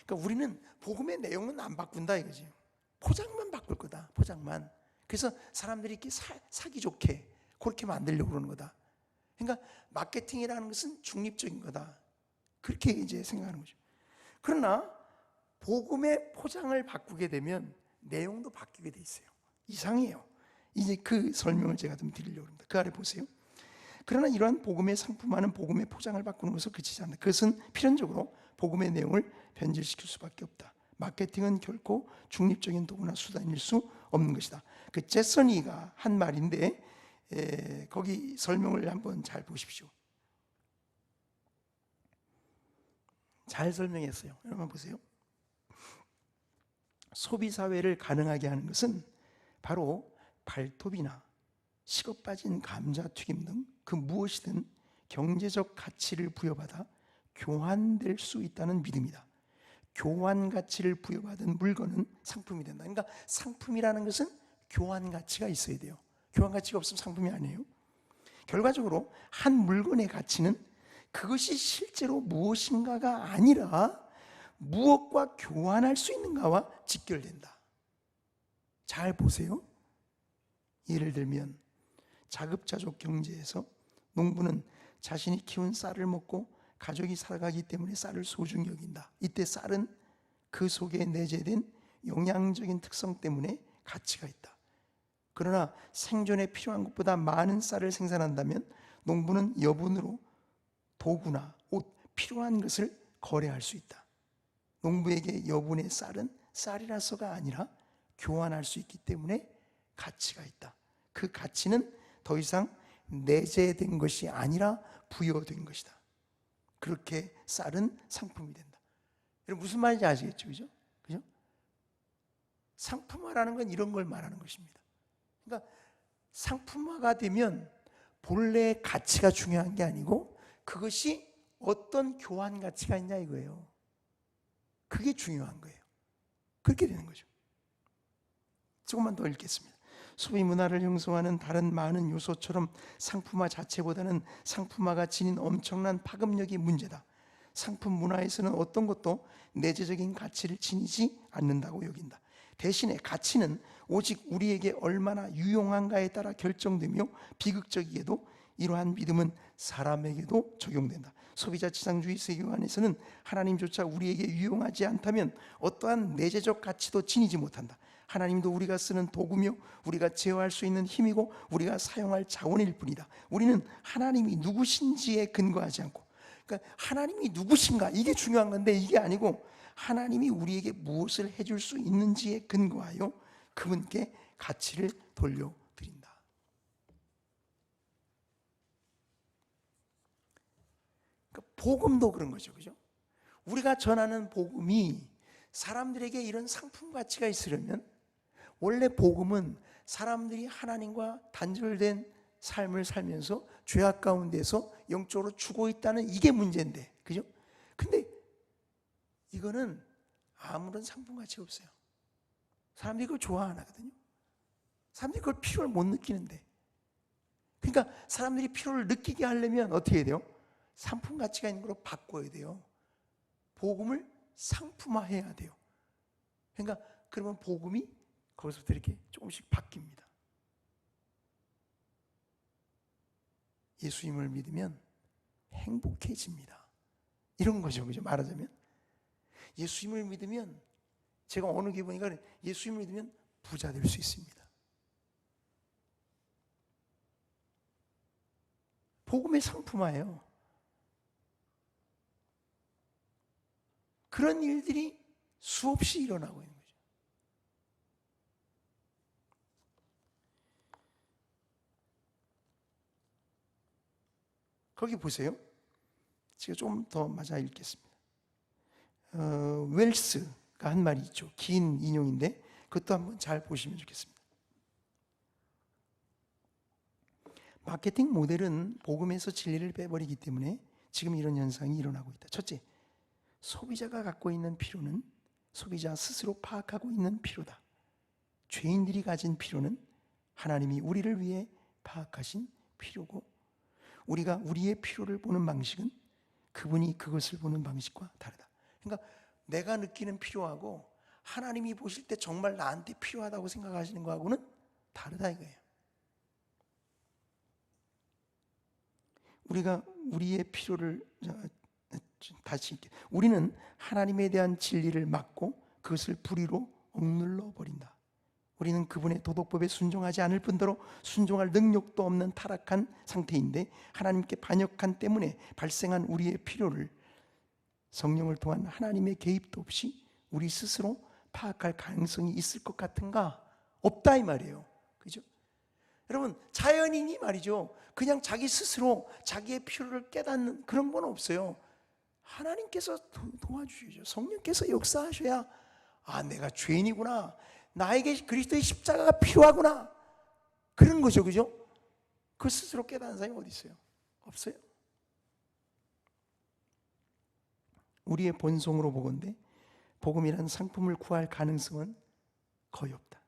그러니까 우리는 복음의 내용은 안 바꾼다 이거지. 포장만 바꿀 거다. 포장만. 그래서 사람들이 이렇게 사기 좋게 그렇게 만들려고 그러는 거다. 그러니까 마케팅이라는 것은 중립적인 거다. 그렇게 이제 생각하는 거죠. 그러나 복음의 포장을 바꾸게 되면 내용도 바뀌게 돼 있어요. 이상해요. 이제 그 설명을 제가 좀 드리려고 합니다. 그 아래 보세요. 그러나 이러한 복음의 상품화는 복음의 포장을 바꾸는 것으로 그치지 않는다. 그것은 필연적으로 복음의 내용을 변질시킬 수밖에 없다. 마케팅은 결코 중립적인 도구나 수단일 수 없는 것이다. 그 제서니가 한 말인데 거기 설명을 한번 잘 보십시오. 잘 설명했어요. 여러분 보세요. 소비사회를 가능하게 하는 것은 바로 발톱이나 식어 빠진 감자튀김 등 그 무엇이든 경제적 가치를 부여받아 교환될 수 있다는 믿음이다. 교환 가치를 부여받은 물건은 상품이 된다. 그러니까 상품이라는 것은 교환 가치가 있어야 돼요. 교환 가치가 없으면 상품이 아니에요. 결과적으로 한 물건의 가치는 그것이 실제로 무엇인가가 아니라 무엇과 교환할 수 있는가와 직결된다. 잘 보세요. 예를 들면 자급자족 경제에서 농부는 자신이 키운 쌀을 먹고 가족이 살아가기 때문에 쌀을 소중히 여긴다. 이때 쌀은 그 속에 내재된 영양적인 특성 때문에 가치가 있다. 그러나 생존에 필요한 것보다 많은 쌀을 생산한다면 농부는 여분으로 도구나 옷, 필요한 것을 거래할 수 있다. 농부에게 여분의 쌀은 쌀이라서가 아니라 교환할 수 있기 때문에 가치가 있다. 그 가치는 더 이상 내재된 것이 아니라 부여된 것이다. 그렇게 쌀은 상품이 된다. 여러분 무슨 말인지 아시겠죠? 그죠? 그죠? 상품화라는 건 이런 걸 말하는 것입니다. 그러니까 상품화가 되면 본래의 가치가 중요한 게 아니고 그것이 어떤 교환 가치가 있냐 이거예요. 그게 중요한 거예요. 그렇게 되는 거죠. 조금만 더 읽겠습니다. 소비 문화를 형성하는 다른 많은 요소처럼 상품화 자체보다는 상품화가 지닌 엄청난 파급력이 문제다. 상품 문화에서는 어떤 것도 내재적인 가치를 지니지 않는다고 여긴다. 대신에 가치는 오직 우리에게 얼마나 유용한가에 따라 결정되며 비극적이게도 이러한 믿음은 사람에게도 적용된다. 소비자 지상주의 세계 안에서는 하나님조차 우리에게 유용하지 않다면 어떠한 내재적 가치도 지니지 못한다. 하나님도 우리가 쓰는 도구며 우리가 제어할 수 있는 힘이고 우리가 사용할 자원일 뿐이다. 우리는 하나님이 누구신지에 근거하지 않고, 그러니까 하나님이 누구신가 이게 중요한 건데, 이게 아니고 하나님이 우리에게 무엇을 해줄 수 있는지에 근거하여 그분께 가치를 돌려드린다. 그러니까 복음도 그런 거죠, 그죠? 우리가 전하는 복음이 사람들에게 이런 상품 가치가 있으려면, 원래 복음은 사람들이 하나님과 단절된 삶을 살면서 죄악 가운데서 영적으로 죽어 있다는 이게 문제인데, 그죠? 근데 이거는 아무런 상품 가치가 없어요. 사람들이 그걸 좋아 안 하거든요. 사람들이 그걸 필요를 못 느끼는데, 그러니까 사람들이 필요를 느끼게 하려면 어떻게 해야 돼요? 상품 가치가 있는 걸로 바꿔야 돼요. 복음을 상품화해야 돼요. 그러니까 그러면 복음이 거기서부터 이렇게 조금씩 바뀝니다. 예수님을 믿으면 행복해집니다. 이런 거죠, 그죠? 말하자면 예수님을 믿으면, 제가 어느 기분인가, 예수님을 믿으면 부자 될 수 있습니다. 복음의 상품화예요. 그런 일들이 수없이 일어나고 있는 거죠. 거기 보세요. 제가 좀 더 맞아 읽겠습니다. 웰스가 한 말이 있죠. 긴 인용인데 그것도 한번 잘 보시면 좋겠습니다. 마케팅 모델은 복음에서 진리를 빼버리기 때문에 지금 이런 현상이 일어나고 있다. 첫째, 소비자가 갖고 있는 필요는 소비자 스스로 파악하고 있는 필요다. 죄인들이 가진 필요는 하나님이 우리를 위해 파악하신 필요고, 우리가 우리의 필요를 보는 방식은 그분이 그것을 보는 방식과 다르다. 그러니까 내가 느끼는 필요하고 하나님이 보실 때 정말 나한테 필요하다고 생각하시는 거하고는 다르다 이거예요. 우리가 우리의 필요를 다시 읽게. 우리는 하나님에 대한 진리를 막고 그것을 불의로 억눌러 버린다. 우리는 그분의 도덕법에 순종하지 않을 뿐더러 순종할 능력도 없는 타락한 상태인데, 하나님께 반역한 때문에 발생한 우리의 필요를 성령을 통한 하나님의 개입도 없이 우리 스스로 파악할 가능성이 있을 것 같은가? 없다 이 말이에요. 그죠? 여러분, 자연인이 말이죠, 그냥 자기 스스로 자기의 필요를 깨닫는 그런 건 없어요. 하나님께서 도와주시죠. 성령께서 역사하셔야, 아, 내가 죄인이구나, 나에게 그리스도의 십자가가 필요하구나, 그런 거죠. 그죠? 그 스스로 깨닫는 사람이 어디 있어요? 없어요. 우리의 본성으로 보건대 복음이라는 상품을 구할 가능성은 거의 없다.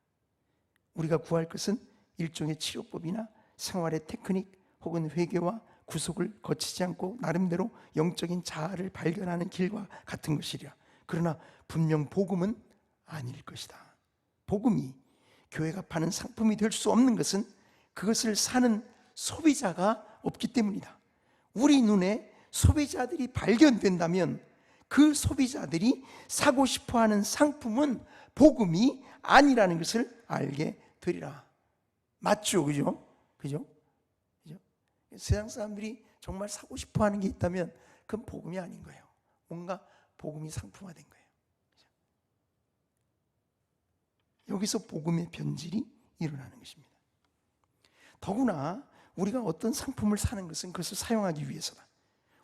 우리가 구할 것은 일종의 치료법이나 생활의 테크닉 혹은 회개와 구속을 거치지 않고 나름대로 영적인 자아를 발견하는 길과 같은 것이랴. 그러나 분명 복음은 아닐 것이다. 복음이 교회가 파는 상품이 될 수 없는 것은 그것을 사는 소비자가 없기 때문이다. 우리 눈에 소비자들이 발견된다면 그 소비자들이 사고 싶어하는 상품은 복음이 아니라는 것을 알게 되리라. 맞죠? 그죠? 그죠? 그죠? 세상 사람들이 정말 사고 싶어하는 게 있다면 그건 복음이 아닌 거예요. 뭔가 복음이 상품화된 거예요. 그죠? 여기서 복음의 변질이 일어나는 것입니다. 더구나 우리가 어떤 상품을 사는 것은 그것을 사용하기 위해서다.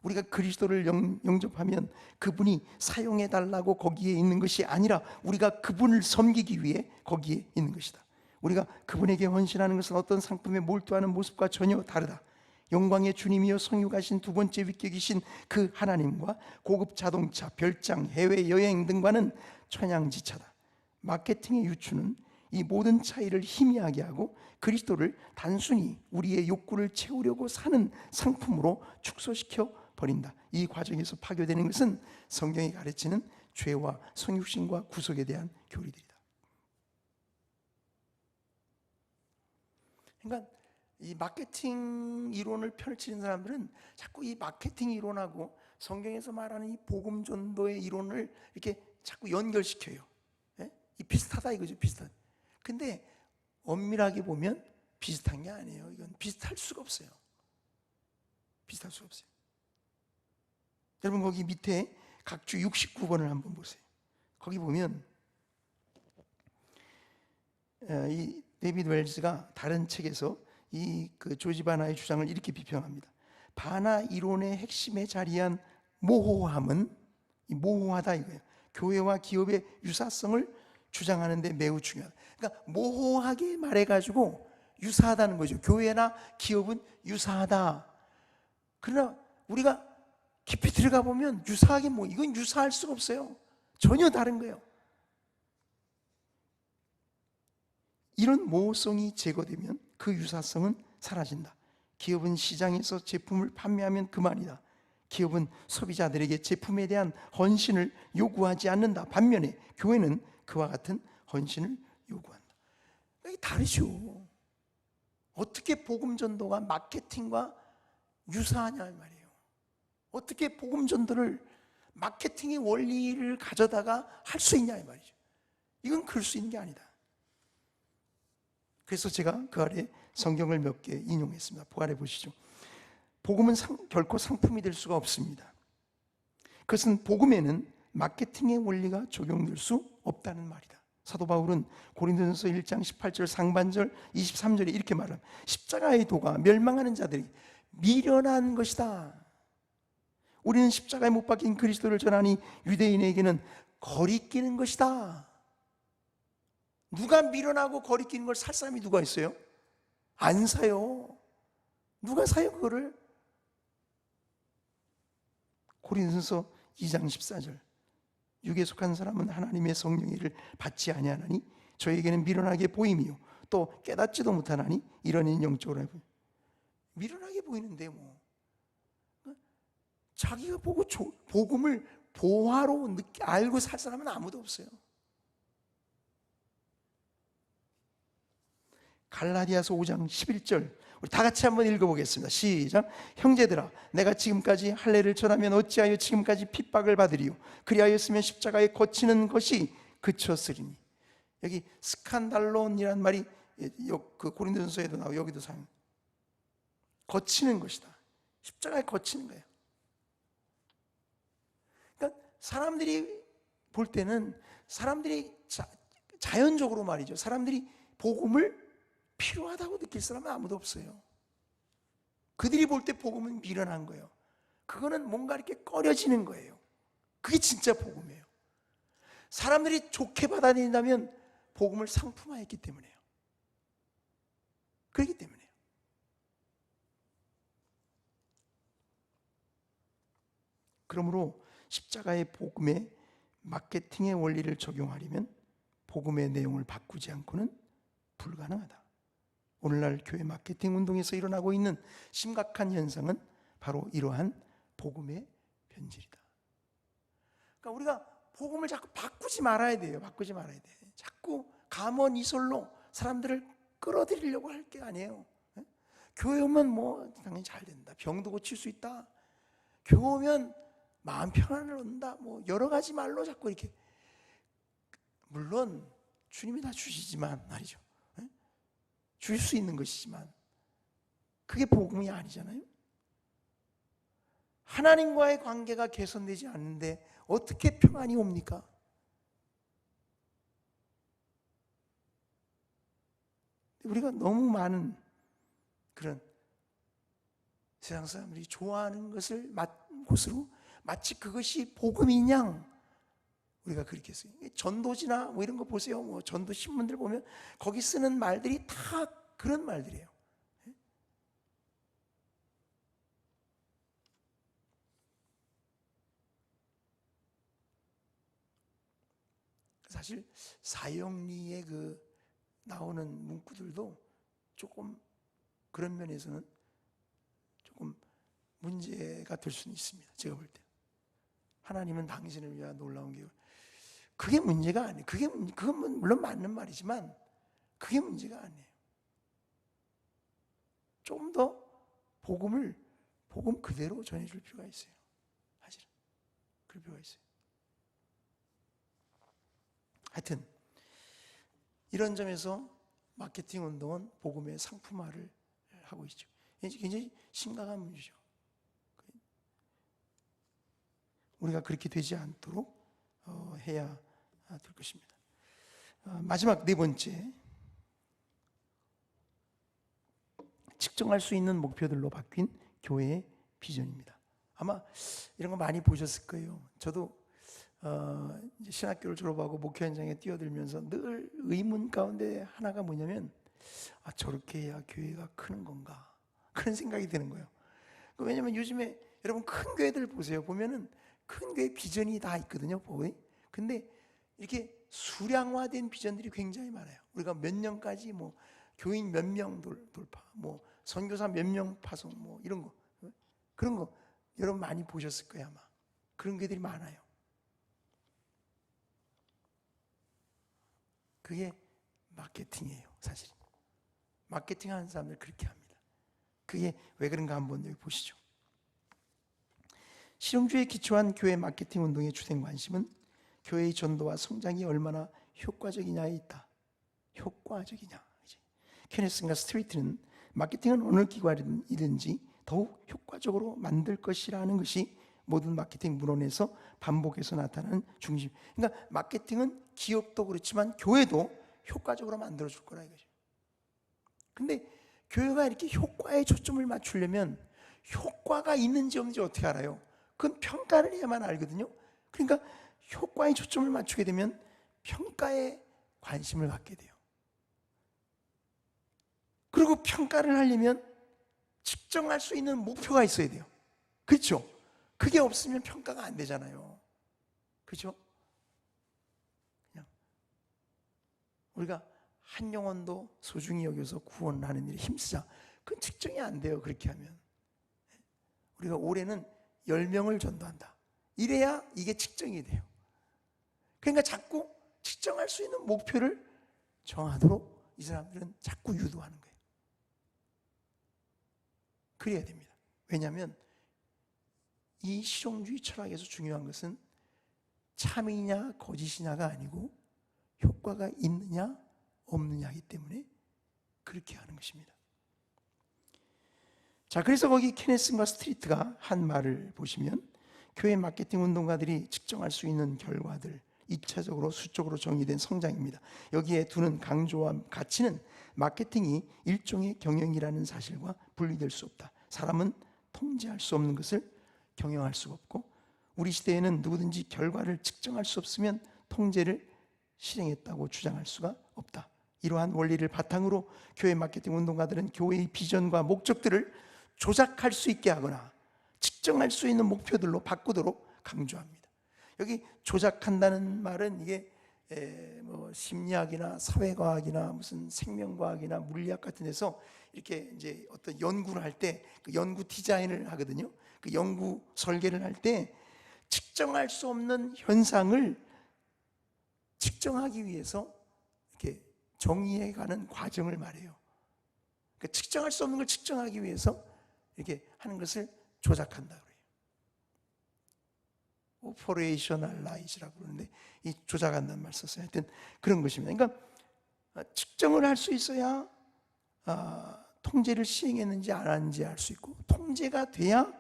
우리가 그리스도를 영접하면 그분이 사용해 달라고 거기에 있는 것이 아니라 우리가 그분을 섬기기 위해 거기에 있는 것이다. 우리가 그분에게 헌신하는 것은 어떤 상품에 몰두하는 모습과 전혀 다르다. 영광의 주님이여 성육하신 두 번째 위격이신 그 하나님과 고급 자동차, 별장, 해외여행 등과는 천양지차다. 마케팅의 유추는 이 모든 차이를 희미하게 하고 그리스도를 단순히 우리의 욕구를 채우려고 사는 상품으로 축소시켜 버린다. 이 과정에서 파괴되는 것은 성경이 가르치는 죄와 성육신과 구속에 대한 교리들이다. 그러니까 이 마케팅 이론을 펼치는 사람들은 자꾸 이 마케팅 이론하고 성경에서 말하는 이 복음 전도의 이론을 이렇게 자꾸 연결시켜요. 예? 이 비슷하다 이거죠, 비슷한. 근데 엄밀하게 보면 비슷한 게 아니에요. 이건 비슷할 수가 없어요. 비슷할 수가 없어요. 여러분 거기 밑에 각주 69권을 한번 보세요. 거기 보면 이 데이비드 웰즈가 다른 책에서 이 그 조지 바나의 주장을 이렇게 비평합니다. 바나 이론의 핵심에 자리한 모호함은, 이 모호하다 이거예요. 교회와 기업의 유사성을 주장하는 데 매우 중요하다. 그러니까 모호하게 말해가지고 유사하다는 거죠. 교회나 기업은 유사하다. 그러나 우리가 깊이 들어가 보면 유사하게 뭐 이건 유사할 수가 없어요. 전혀 다른 거예요. 이런 모호성이 제거되면 그 유사성은 사라진다. 기업은 시장에서 제품을 판매하면 그만이다. 기업은 소비자들에게 제품에 대한 헌신을 요구하지 않는다. 반면에 교회는 그와 같은 헌신을 요구한다. 이게 다르죠. 어떻게 복음 전도가 마케팅과 유사하냐 말이에요. 어떻게 복음 전도를 마케팅의 원리를 가져다가 할 수 있냐 이 말이죠. 이건 그럴 수 있는 게 아니다. 그래서 제가 그 아래 성경을 몇 개 인용했습니다. 그 아래 보시죠. 복음은 결코 상품이 될 수가 없습니다. 그것은 복음에는 마케팅의 원리가 적용될 수 없다는 말이다. 사도 바울은 고린도전서 1장 18절 상반절 23절에 이렇게 말합니다. 십자가의 도가 멸망하는 자들이 미련한 것이다. 우리는 십자가에 못 박힌 그리스도를 전하니 유대인에게는 거리끼는 것이다. 누가 미련하고 거리끼는 걸 살 사람이 누가 있어요? 안 사요. 누가 사요 그거를? 고린도전서 2장 14절 육에 속한 사람은 하나님의 성령의 일을 받지 아니하나니 저에게는 미련하게 보임이요 또 깨닫지도 못하나니 이런 인 영적으로 해보니 미련하게 보이는데 뭐 자기가 보고 복음을 보화로 알고 살 사람은 아무도 없어요. 갈라디아서 5장 11절 우리 다 같이 한번 읽어보겠습니다. 시작. 형제들아 내가 지금까지 할례를 전하면 어찌하여 지금까지 핍박을 받으리요. 그리하였으면 십자가에 거치는 것이 그쳤으리니. 여기 스칸달론이라는 말이 그 고린도전서에도 나오고 여기도 사용. 거치는 것이다. 십자가에 거치는 거예요. 그러니까 사람들이 볼 때는 사람들이 자연적으로 말이죠. 사람들이 복음을 필요하다고 느낄 사람은 아무도 없어요. 그들이 볼 때 복음은 미련한 거예요. 그거는 뭔가 이렇게 꺼려지는 거예요. 그게 진짜 복음이에요. 사람들이 좋게 받아들인다면 복음을 상품화했기 때문에요. 그렇기 때문에요. 그러므로 십자가의 복음에 마케팅의 원리를 적용하려면 복음의 내용을 바꾸지 않고는 불가능하다. 오늘날 교회 마케팅 운동에서 일어나고 있는 심각한 현상은 바로 이러한 복음의 변질이다. 그러니까 우리가 복음을 자꾸 바꾸지 말아야 돼요. 바꾸지 말아야 돼. 자꾸 감언이설로 사람들을 끌어들이려고 할 게 아니에요. 교회 오면 뭐 당연히 잘 된다. 병도 고칠 수 있다. 교회 오면 마음 평안을 얻는다. 뭐 여러 가지 말로 자꾸 이렇게, 물론 주님이 다 주시지만 말이죠. 줄 수 있는 것이지만 그게 복음이 아니잖아요. 하나님과의 관계가 개선되지 않는데 어떻게 평안이 옵니까? 우리가 너무 많은 그런 세상 사람들이 좋아하는 것을 곳으로 마치 그것이 복음인 양 우리가 그렇게 했어요. 전도지나 뭐 이런 거 보세요. 뭐 전도 신문들 보면 거기 쓰는 말들이 다 그런 말들이에요. 사실 사형리에 그 나오는 문구들도 조금 그런 면에서는 조금 문제가 될 수는 있습니다. 제가 볼 때 하나님은 당신을 위한 놀라운 계획을, 그게 문제가 아니에요. 그건 물론 맞는 말이지만 그게 문제가 아니에요. 좀 더 복음 그대로 전해줄 필요가 있어요. 사실은 그럴 필요가 있어요. 하여튼 이런 점에서 마케팅 운동은 복음의 상품화를 하고 있죠. 굉장히 심각한 문제죠. 우리가 그렇게 되지 않도록 해야 될 것입니다. 마지막 네 번째, 측정할 수 있는 목표들로 바뀐 교회의 비전입니다. 아마 이런 거 많이 보셨을 거예요. 저도 이제 신학교를 졸업하고 목회 현장에 뛰어들면서 늘 의문 가운데 하나가 뭐냐면, 저렇게 해야 교회가 크는 건가, 그런 생각이 드는 거예요. 왜냐면 요즘에 여러분 큰 교회들 보세요. 보면은 큰 교회 비전이 다 있거든요. 근데 이렇게 수량화된 비전들이 굉장히 많아요. 우리가 몇 년까지 뭐 교인 몇 명 돌파, 뭐 선교사 몇 명 파송, 뭐 이런 거, 그런 거 여러분 많이 보셨을 거예요. 아마 그런 교회들이 많아요. 그게 마케팅이에요. 사실 마케팅하는 사람들 그렇게 합니다. 그게 왜 그런가 한번 여기 보시죠. 실용주의에 기초한 교회 마케팅 운동의 주된 관심은 교회의 전도와 성장이 얼마나 효과적이냐에 있다. 효과적이냐. 케네스과 스트리트는 마케팅은 어느 기관이든지 더욱 효과적으로 만들 것이라는 것이 모든 마케팅 문헌에서 반복해서 나타나는 중심. 그러니까 마케팅은 기업도 그렇지만 교회도 효과적으로 만들어줄 거라 이거죠. 근데 교회가 이렇게 효과에 초점을 맞추려면 효과가 있는지 없는지 어떻게 알아요? 그건 평가를 해야만 알거든요. 그러니까 효과에 초점을 맞추게 되면 평가에 관심을 갖게 돼요. 그리고 평가를 하려면 측정할 수 있는 목표가 있어야 돼요. 그렇죠? 그게 없으면 평가가 안 되잖아요. 그렇죠? 그냥 우리가 한 영혼도 소중히 여겨서 구원하는 일에 힘쓰자. 그건 측정이 안 돼요. 그렇게 하면. 우리가 올해는 10명을 전도한다. 이래야 이게 측정이 돼요. 그러니까 자꾸 측정할 수 있는 목표를 정하도록 이 사람들은 자꾸 유도하는 거예요. 그래야 됩니다. 왜냐하면 이 실용주의 철학에서 중요한 것은 참이냐 거짓이냐가 아니고 효과가 있느냐 없느냐이기 때문에 그렇게 하는 것입니다. 자, 그래서 거기 케네슨과 스트리트가 한 말을 보시면 교회 마케팅 운동가들이 측정할 수 있는 결과들, 2차적으로 수적으로 정의된 성장입니다. 여기에 두는 강조와 가치는 마케팅이 일종의 경영이라는 사실과 분리될 수 없다. 사람은 통제할 수 없는 것을 경영할 수가 없고, 우리 시대에는 누구든지 결과를 측정할 수 없으면 통제를 실행했다고 주장할 수가 없다. 이러한 원리를 바탕으로 교회 마케팅 운동가들은 교회의 비전과 목적들을 조작할 수 있게 하거나 측정할 수 있는 목표들로 바꾸도록 강조합니다. 여기 조작한다는 말은 이게 뭐 심리학이나 사회과학이나 무슨 생명과학이나 물리학 같은 데서 이렇게 이제 어떤 연구를 할 때 그 연구 디자인을 하거든요. 그 연구 설계를 할 때 측정할 수 없는 현상을 측정하기 위해서 이렇게 정의해가는 과정을 말해요. 그러니까 측정할 수 없는 걸 측정하기 위해서 이렇게 하는 것을 조작한다 그래요. 오퍼레이셔널라이즈라고 그러는데 이 조작한다는 말 썼어요. 하여튼 그런 것입니다. 그러니까 측정을 할 수 있어야 통제를 시행했는지 안 했는지 알 수 있고, 통제가 돼야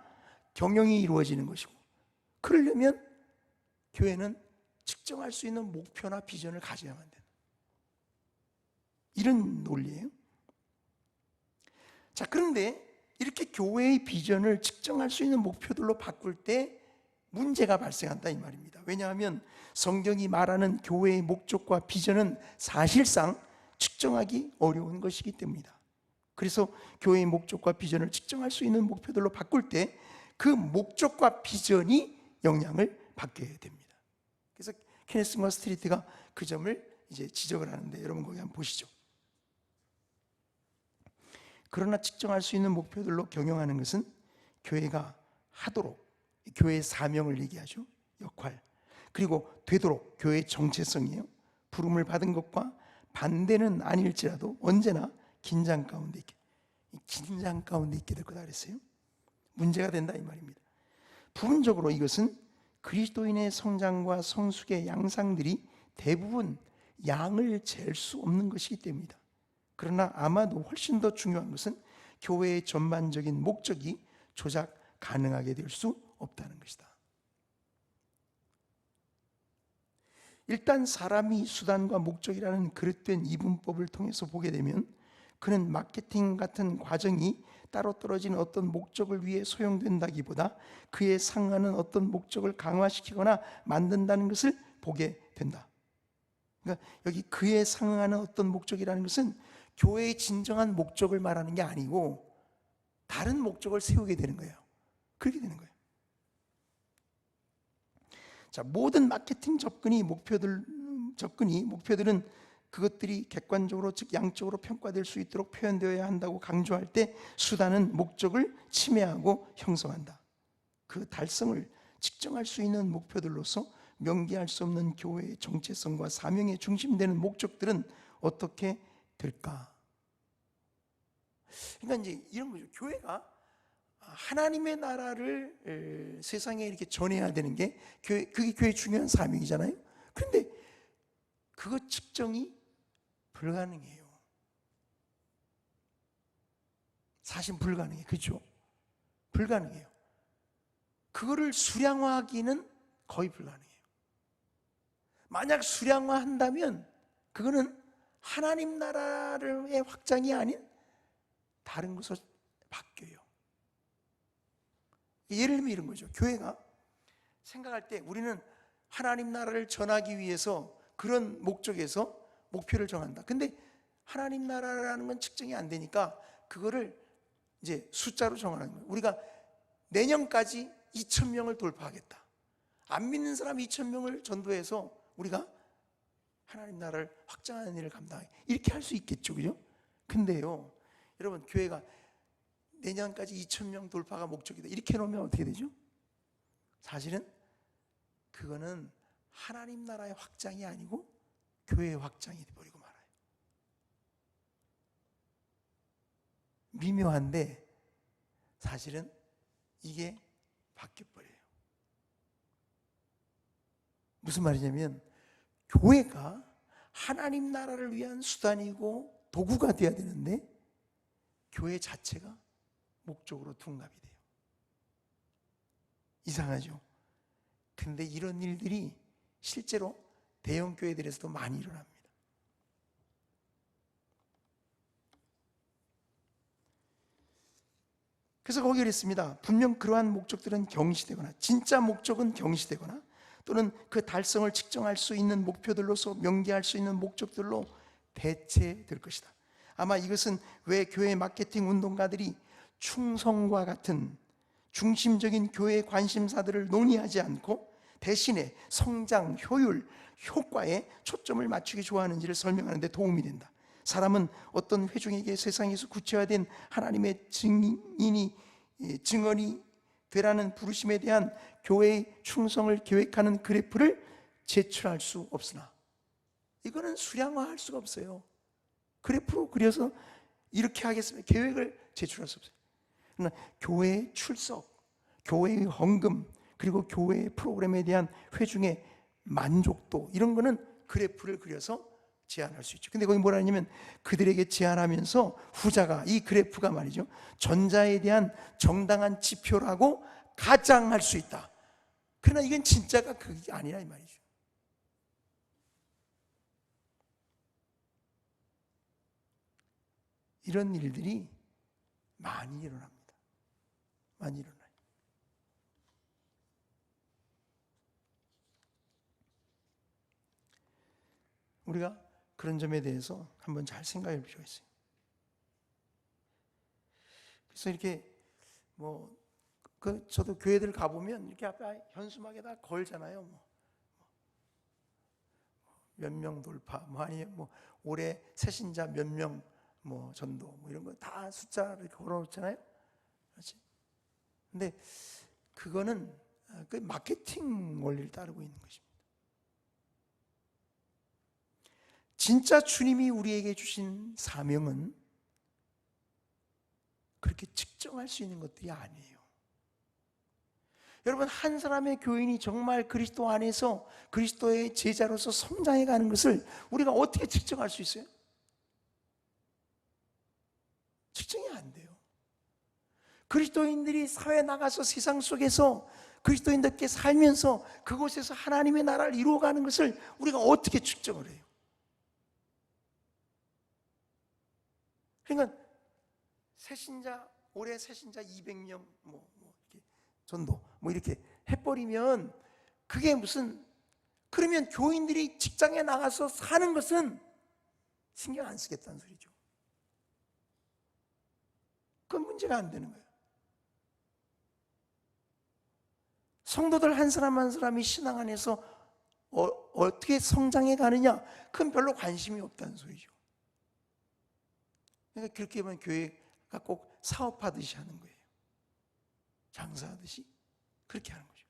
경영이 이루어지는 것이고, 그러려면 교회는 측정할 수 있는 목표나 비전을 가져야만 된다. 이런 논리예요. 자, 그런데 이렇게 교회의 비전을 측정할 수 있는 목표들로 바꿀 때 문제가 발생한다 이 말입니다. 왜냐하면 성경이 말하는 교회의 목적과 비전은 사실상 측정하기 어려운 것이기 때문이다. 그래서 교회의 목적과 비전을 측정할 수 있는 목표들로 바꿀 때 그 목적과 비전이 영향을 받게 됩니다. 그래서 케네슨과 스트리트가 그 점을 이제 지적을 하는데, 여러분 거기 한번 보시죠. 그러나 측정할 수 있는 목표들로 경영하는 것은 교회가 하도록, 교회의 사명을 얘기하죠. 역할. 그리고 되도록 교회의 정체성이에요. 부름을 받은 것과 반대는 아닐지라도 언제나 긴장 가운데 있게. 긴장 가운데 있게 될 거다 그랬어요. 문제가 된다 이 말입니다. 부분적으로 이것은 그리스도인의 성장과 성숙의 양상들이 대부분 양을 잴 수 없는 것이기 때문이다. 그러나 아마도 훨씬 더 중요한 것은 교회의 전반적인 목적이 조작 가능하게 될 수 없다는 것이다. 일단 사람이 수단과 목적이라는 그릇된 이분법을 통해서 보게 되면 그는 마케팅 같은 과정이 따로 떨어진 어떤 목적을 위해 소용된다기보다 그에 상하는 어떤 목적을 강화시키거나 만든다는 것을 보게 된다. 그러니까 여기 그에 상응하는 어떤 목적이라는 것은 교회의 진정한 목적을 말하는 게 아니고 다른 목적을 세우게 되는 거예요. 그렇게 되는 거예요. 자, 모든 마케팅 목표들은 그것들이 객관적으로 즉 양적으로 평가될 수 있도록 표현되어야 한다고 강조할 때 수단은 목적을 침해하고 형성한다. 그 달성을 측정할 수 있는 목표들로서 명기할 수 없는 교회의 정체성과 사명에 중심되는 목적들은 어떻게 될까? 그러니까 이제 이런 거죠. 교회가 하나님의 나라를 세상에 이렇게 전해야 되는 게 그게 교회의 중요한 사명이잖아요. 그런데 그것 측정이 불가능해요. 사실 불가능해요. 그렇죠? 불가능해요. 그거를 수량화하기는 거의 불가능해요. 만약 수량화한다면 그거는 하나님 나라의 확장이 아닌 다른 것으로 바뀌어요. 예를 들면 이런 거죠. 교회가 생각할 때 우리는 하나님 나라를 전하기 위해서 그런 목적에서 목표를 정한다. 근데 하나님 나라라는 건 측정이 안 되니까 그거를 이제 숫자로 정하는 거예요. 우리가 내년까지 2,000명을 돌파하겠다. 안 믿는 사람 2,000명을 전도해서 우리가 하나님 나라를 확장하는 일을 감당해. 이렇게 할 수 있겠죠. 그죠? 근데요, 여러분, 교회가 내년까지 2,000명 돌파가 목적이다. 이렇게 해놓으면 어떻게 되죠? 사실은 그거는 하나님 나라의 확장이 아니고 교회의 확장이 되어버리고 말아요. 미묘한데 사실은 이게 바뀌어버려요. 무슨 말이냐면 교회가 하나님 나라를 위한 수단이고 도구가 되어야 되는데 교회 자체가 목적으로 둔갑이 돼요. 이상하죠? 근데 이런 일들이 실제로 대형 교회들에서도 많이 일어납니다. 그래서 거기 그랬습니다. 분명 그러한 목적들은 경시되거나 진짜 목적은 경시되거나 또는 그 달성을 측정할 수 있는 목표들로서 명기할 수 있는 목적들로 대체될 것이다. 아마 이것은 왜 교회 마케팅 운동가들이 충성과 같은 중심적인 교회 관심사들을 논의하지 않고 대신에 성장, 효율, 효과에 초점을 맞추기 좋아하는지를 설명하는 데 도움이 된다. 사람은 어떤 회중에게 세상에서 구체화된 하나님의 증언이 되라는 부르심에 대한 교회의 충성을 계획하는 그래프를 제출할 수 없으나 이거는 수량화할 수가 없어요. 그래프로 그려서 이렇게 하겠습니다. 계획을 제출할 수 없어요. 그러나 교회의 출석, 교회의 헌금, 그리고 교회의 프로그램에 대한 회중의 만족도 이런 거는 그래프를 그려서 제안할 수 있죠. 근데 거기 뭐라 하냐면 그들에게 제안하면서 후자가 이 그래프가 말이죠. 전자에 대한 정당한 지표라고 가장할 수 있다. 그러나 이건 진짜가 그게 아니라 이 말이죠. 이런 일들이 많이 일어납니다. 많이 일어나요. 우리가 그런 점에 대해서 한번 잘 생각할 필요가 있어요. 그래서 이렇게 저도 교회들 가보면 이렇게 앞에 현수막에다 걸잖아요. 몇 명 돌파, 아니면 올해 새신자 몇 명 전도 이런 거 다 숫자를 걸어놓잖아요. 그렇지? 근데 그거는 그 마케팅 원리를 따르고 있는 것입니다. 진짜 주님이 우리에게 주신 사명은 그렇게 측정할 수 있는 것들이 아니에요. 여러분, 한 사람의 교인이 정말 그리스도 안에서 그리스도의 제자로서 성장해 가는 것을 우리가 어떻게 측정할 수 있어요? 측정이 안 돼요. 그리스도인들이 사회에 나가서 세상 속에서 그리스도인답게 살면서 그곳에서 하나님의 나라를 이루어가는 것을 우리가 어떻게 측정을 해요? 그러니까 새신자, 올해 새신자 200명 이렇게 전도 이렇게 해버리면 그게 무슨, 그러면 교인들이 직장에 나가서 사는 것은 신경 안 쓰겠다는 소리죠. 그건 문제가 안 되는 거예요. 성도들 한 사람 한 사람이 신앙 안에서 어떻게 성장해 가느냐, 그건 별로 관심이 없다는 소리죠. 그러니까 그렇게 보면 교회가 꼭 사업하듯이 하는 거예요. 장사하듯이 그렇게 하는 거죠.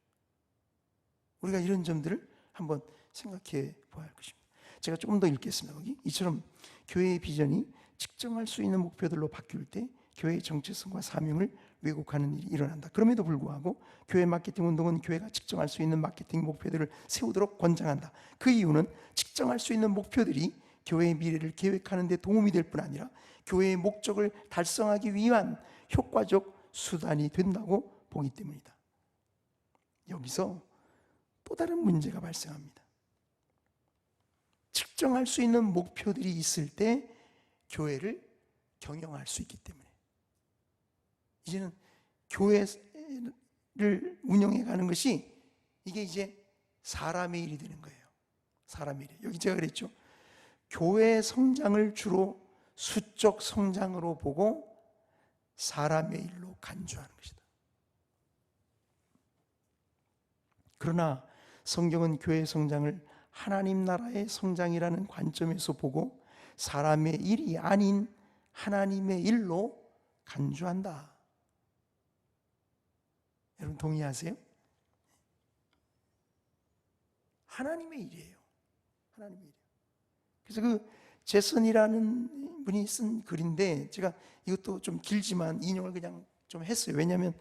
우리가 이런 점들을 한번 생각해 봐야 할 것입니다. 제가 조금 더 읽겠습니다. 거기 이처럼 교회의 비전이 측정할 수 있는 목표들로 바뀔 때 교회의 정체성과 사명을 왜곡하는 일이 일어난다. 그럼에도 불구하고 교회 마케팅 운동은 교회가 측정할 수 있는 마케팅 목표들을 세우도록 권장한다. 그 이유는 측정할 수 있는 목표들이 교회의 미래를 계획하는 데 도움이 될 뿐 아니라 교회의 목적을 달성하기 위한 효과적 수단이 된다고 보기 때문이다. 여기서 또 다른 문제가 발생합니다. 측정할 수 있는 목표들이 있을 때 교회를 경영할 수 있기 때문에 이제는 교회를 운영해 가는 것이 이게 이제 사람의 일이 되는 거예요. 사람의 일. 여기 제가 그랬죠. 교회 성장을 주로 수적 성장으로 보고 사람의 일로 간주하는 것이다. 그러나 성경은 교회 성장을 하나님 나라의 성장이라는 관점에서 보고 사람의 일이 아닌 하나님의 일로 간주한다. 여러분 동의하세요? 하나님의 일이에요. 하나님의 일. 그래서 그 제슨이라는 분이 쓴 글인데 제가 이것도 좀 길지만 인용을 그냥 좀 했어요. 왜냐하면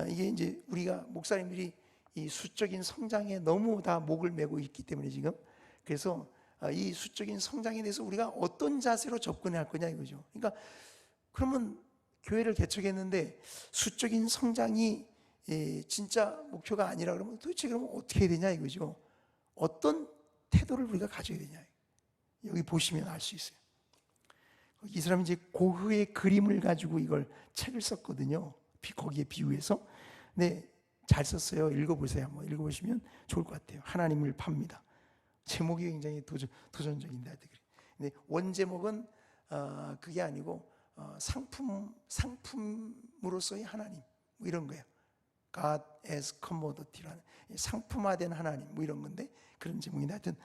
이게 이제 우리가 목사님들이 이 수적인 성장에 너무 다 목을 메고 있기 때문에 지금, 그래서 이 수적인 성장에 대해서 우리가 어떤 자세로 접근해야 할 거냐 이거죠. 그러니까 그러면 교회를 개척했는데 수적인 성장이 진짜 목표가 아니라 그러면 도대체 그러면 어떻게 해야 되냐 이거죠. 어떤 태도를 우리가 가져야 되냐. 여기 보시면 알 수 있어요. 이 사람이 이제 고흐의 그림을 가지고 이걸 책을 썼거든요. 거기에 비유해서. 네, 잘 썼어요. 읽어보세요. 한번 읽어보시면 좋을 것 같아요. 하나님을 팝니다. 제목이 굉장히 도전적인데, 근데 원제목은 그게 아니고 상품으로서의 하나님 뭐 이런 거예요. God as commodity라는 상품화된 하나님 뭐 이런 건데 그런 제목인데 하여튼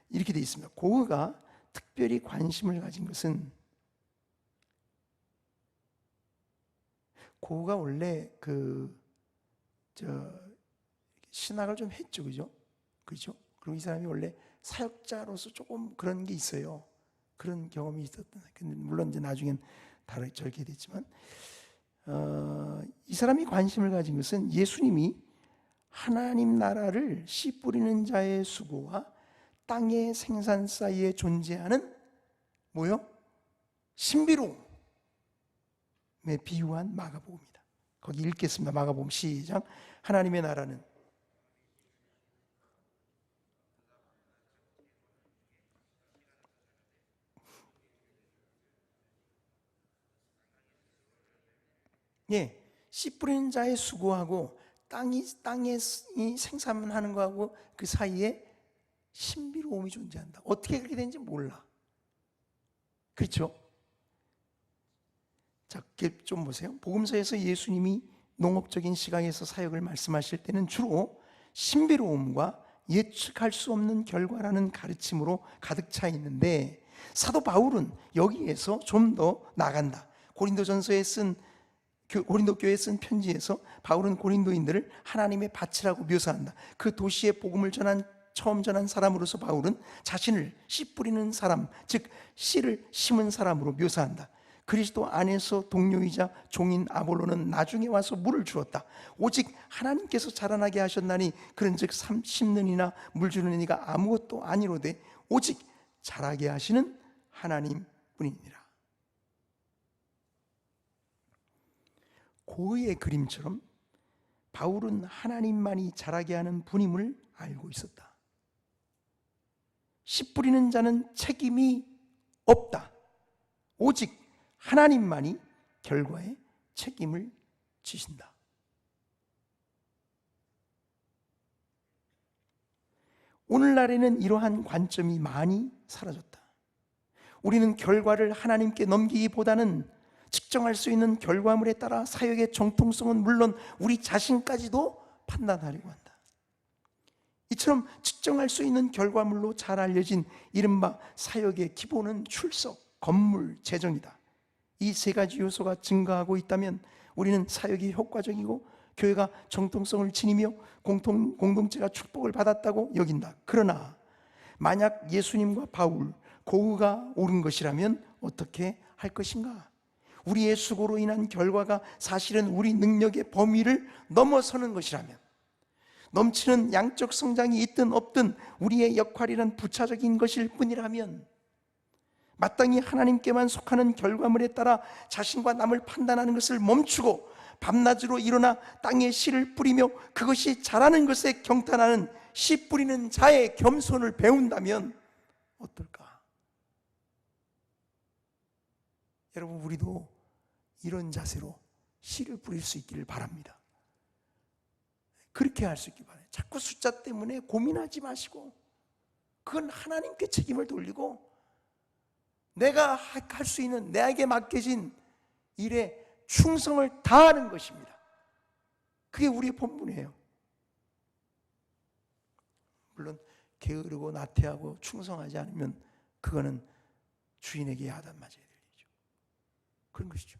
이렇게 되어 있습니다. 고흐가 특별히 관심을 가진 것은, 고흐가 원래 신학을 좀 했죠, 그죠? 그리고 이 사람이 원래 사역자로서 조금 그런 게 있어요. 그런 경험이 있었던. 근데 물론 이제 나중엔 다르게 됐지만, 이 사람이 관심을 가진 것은 예수님이 하나님 나라를 씨 뿌리는 자의 수고와 땅의 생산 사이에 존재하는 뭐요? 신비로움에 비유한 마가복음이다. 거기 읽겠습니다. 마가복음 시작. 하나님의 나라는 씨 뿌리는 자의 수고하고 땅에 생산하는 거하고 그 사이에 신비로움이 존재한다. 어떻게 그렇게 되는지 몰라. 그렇죠? 자, 좀 보세요. 복음서에서 예수님이 농업적인 시각에서 사역을 말씀하실 때는 주로 신비로움과 예측할 수 없는 결과라는 가르침으로 가득 차 있는데, 사도 바울은 여기에서 좀 더 나간다. 고린도 교회에 쓴 편지에서 바울은 고린도인들을 하나님의 밭이라고 묘사한다. 그 도시에 복음을 처음 전한 사람으로서 바울은 자신을 씨 뿌리는 사람, 즉 씨를 심은 사람으로 묘사한다. 그리스도 안에서 동료이자 종인 아볼로는 나중에 와서 물을 주었다. 오직 하나님께서 자라나게 하셨나니 그런즉 심는 이나 물 주는 이가 아무것도 아니로되 오직 자라게 하시는 하나님뿐이니라. 고의의 그림처럼 바울은 하나님만이 자라게 하는 분임을 알고 있었다. 씨 뿌리는 자는 책임이 없다. 오직 하나님만이 결과에 책임을 지신다. 오늘날에는 이러한 관점이 많이 사라졌다. 우리는 결과를 하나님께 넘기기보다는 측정할 수 있는 결과물에 따라 사역의 정통성은 물론 우리 자신까지도 판단하려고 한다. 이처럼 측정할 수 있는 결과물로 잘 알려진 이른바 사역의 기본은 출석, 건물, 재정이다. 이 세 가지 요소가 증가하고 있다면 우리는 사역이 효과적이고 교회가 정통성을 지니며 공동체가 축복을 받았다고 여긴다. 그러나 만약 예수님과 바울, 고흐가 옳은 것이라면 어떻게 할 것인가? 우리의 수고로 인한 결과가 사실은 우리 능력의 범위를 넘어서는 것이라면, 넘치는 양적 성장이 있든 없든 우리의 역할이란 부차적인 것일 뿐이라면, 마땅히 하나님께만 속하는 결과물에 따라 자신과 남을 판단하는 것을 멈추고 밤낮으로 일어나 땅에 씨를 뿌리며 그것이 자라는 것에 경탄하는 씨 뿌리는 자의 겸손을 배운다면 어떨까? 여러분, 우리도 이런 자세로 씨를 뿌릴 수 있기를 바랍니다. 그렇게 할 수 있기 바랍니다. 자꾸 숫자 때문에 고민하지 마시고 그건 하나님께 책임을 돌리고 내가 할 수 있는 내게 맡겨진 일에 충성을 다하는 것입니다. 그게 우리의 본분이에요. 물론 게으르고 나태하고 충성하지 않으면 그거는 주인에게 야단 맞아야 될 일이죠. 그런 것이죠.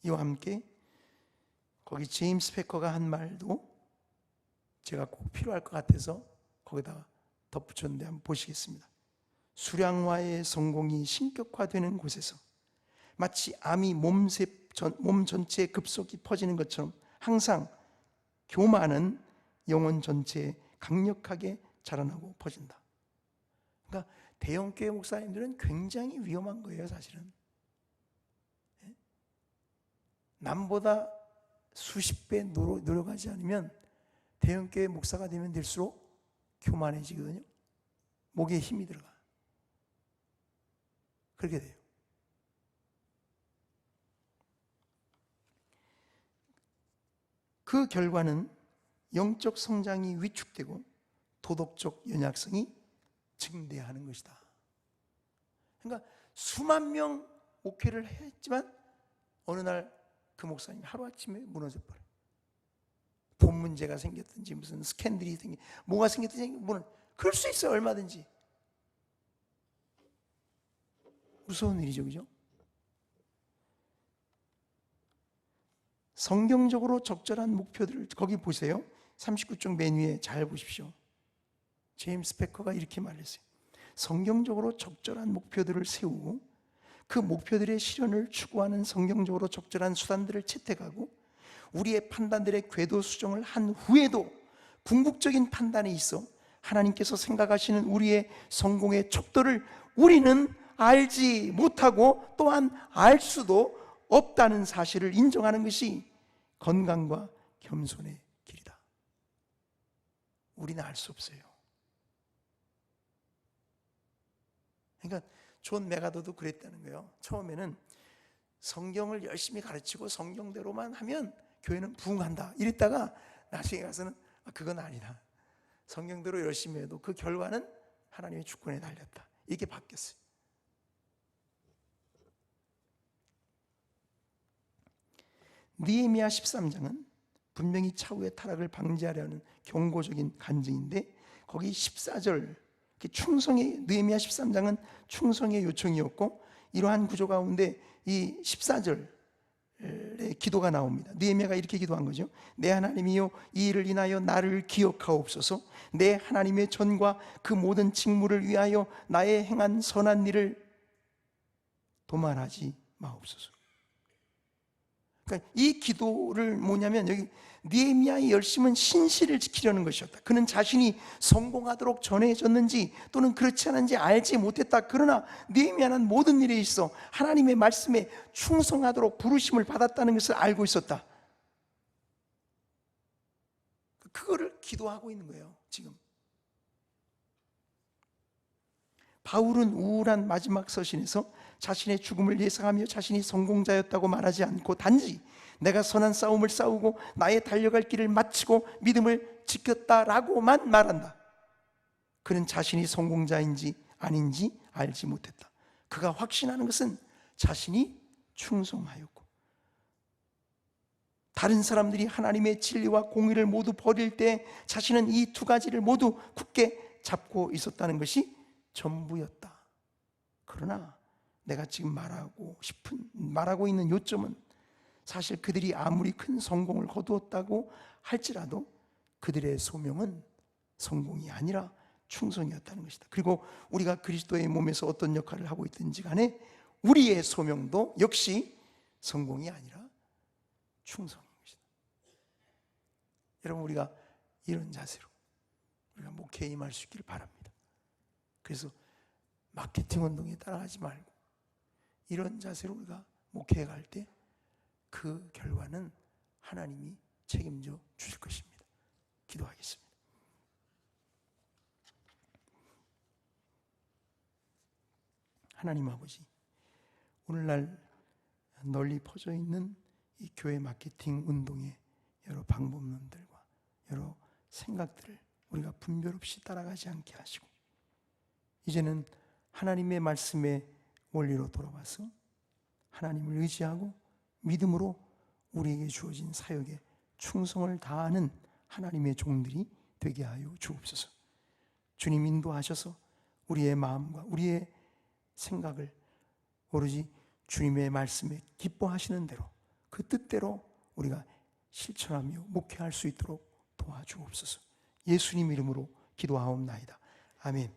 이와 함께 거기 제임스 패커가 한 말도 제가 꼭 필요할 것 같아서 거기다가 덧붙였는데 한번 보시겠습니다. 수량화의 성공이 신격화되는 곳에서 마치 암이 몸 전체에 급속히 퍼지는 것처럼 항상 교만은 영혼 전체에 강력하게 자라나고 퍼진다. 그러니까 대형교회 목사님들은 굉장히 위험한 거예요, 사실은. 남보다 수십 배 노력하지 않으면 대형교회 목사가 되면 될수록 교만해지거든요. 목에 힘이 들어가. 그렇게 돼요. 그 결과는 영적 성장이 위축되고 도덕적 연약성이 증대하는 것이다. 그러니까 수만 명 목회를 했지만 어느 날 그 목사님이 하루아침에 무너져버려요. 돈 문제가 생겼든지 무슨 스캔들이 뭐가 생겼든지 그럴 수 있어요. 얼마든지. 무서운 일이죠, 그죠? 성경적으로 적절한 목표들을 거기 보세요. 39쪽 맨 위에 잘 보십시오. 제임스 패커가 이렇게 말했어요. 성경적으로 적절한 목표들을 세우고 그 목표들의 실현을 추구하는 성경적으로 적절한 수단들을 채택하고 우리의 판단들의 궤도 수정을 한 후에도 궁극적인 판단에 있어 하나님께서 생각하시는 우리의 성공의 척도를 우리는 알지 못하고 또한 알 수도 없다는 사실을 인정하는 것이 건강과 겸손의 길이다. 우리는 알 수 없어요. 그러니까 존 메가더도 그랬다는 거예요. 처음에는 성경을 열심히 가르치고 성경대로만 하면 교회는 부흥한다 이랬다가 나중에 가서는 그건 아니다. 성경대로 열심히 해도 그 결과는 하나님의 주권에 달렸다. 이게 바뀌었어요. 느헤미야 13장은 분명히 차후의 타락을 방지하려는 경고적인 간증인데 거기 14절 충성의 느헤미야 13장은 충성의 요청이었고 이러한 구조 가운데 이 14절 기도가 나옵니다. 느헤미야가 이렇게 기도한 거죠. 내 하나님이여, 이 일을 인하여 나를 기억하옵소서. 내 하나님의 전과 그 모든 직무를 위하여 나의 행한 선한 일을 도말하지 마옵소서. 그러니까 이 기도를 뭐냐면, 여기 느헤미야의 열심은 신실을 지키려는 것이었다. 그는 자신이 성공하도록 전해졌는지 또는 그렇지 않은지 알지 못했다. 그러나 느헤미야는 모든 일에 있어 하나님의 말씀에 충성하도록 부르심을 받았다는 것을 알고 있었다. 그거를 기도하고 있는 거예요, 지금. 바울은 우울한 마지막 서신에서 자신의 죽음을 예상하며 자신이 성공자였다고 말하지 않고 단지 내가 선한 싸움을 싸우고 나의 달려갈 길을 마치고 믿음을 지켰다라고만 말한다. 그는 자신이 성공자인지 아닌지 알지 못했다. 그가 확신하는 것은 자신이 충성하였고, 다른 사람들이 하나님의 진리와 공의를 모두 버릴 때 자신은 이 두 가지를 모두 굳게 잡고 있었다는 것이 전부였다. 그러나 내가 지금 말하고 있는 요점은 사실 그들이 아무리 큰 성공을 거두었다고 할지라도 그들의 소명은 성공이 아니라 충성이었다는 것이다. 그리고 우리가 그리스도의 몸에서 어떤 역할을 하고 있든지 간에 우리의 소명도 역시 성공이 아니라 충성인 것이다. 여러분, 우리가 이런 자세로 우리가 목회에 임할 수 있기를 바랍니다. 그래서 마케팅 운동에 따라가지 말고 이런 자세로 우리가 목회에 갈 때 그 결과는 하나님이 책임져 주실 것입니다. 기도하겠습니다. 하나님 아버지, 오늘날 널리 퍼져 있는 이 교회 마케팅 운동의 여러 방법론들과 여러 생각들을 우리가 분별 없이 따라가지 않게 하시고, 이제는 하나님의 말씀의 원리로 돌아와서 하나님을 의지하고 믿음으로 우리에게 주어진 사역에 충성을 다하는 하나님의 종들이 되게 하여 주옵소서. 주님 인도하셔서 우리의 마음과 우리의 생각을 오로지 주님의 말씀에 기뻐하시는 대로 그 뜻대로 우리가 실천하며 목회할 수 있도록 도와주옵소서. 예수님 이름으로 기도하옵나이다. 아멘.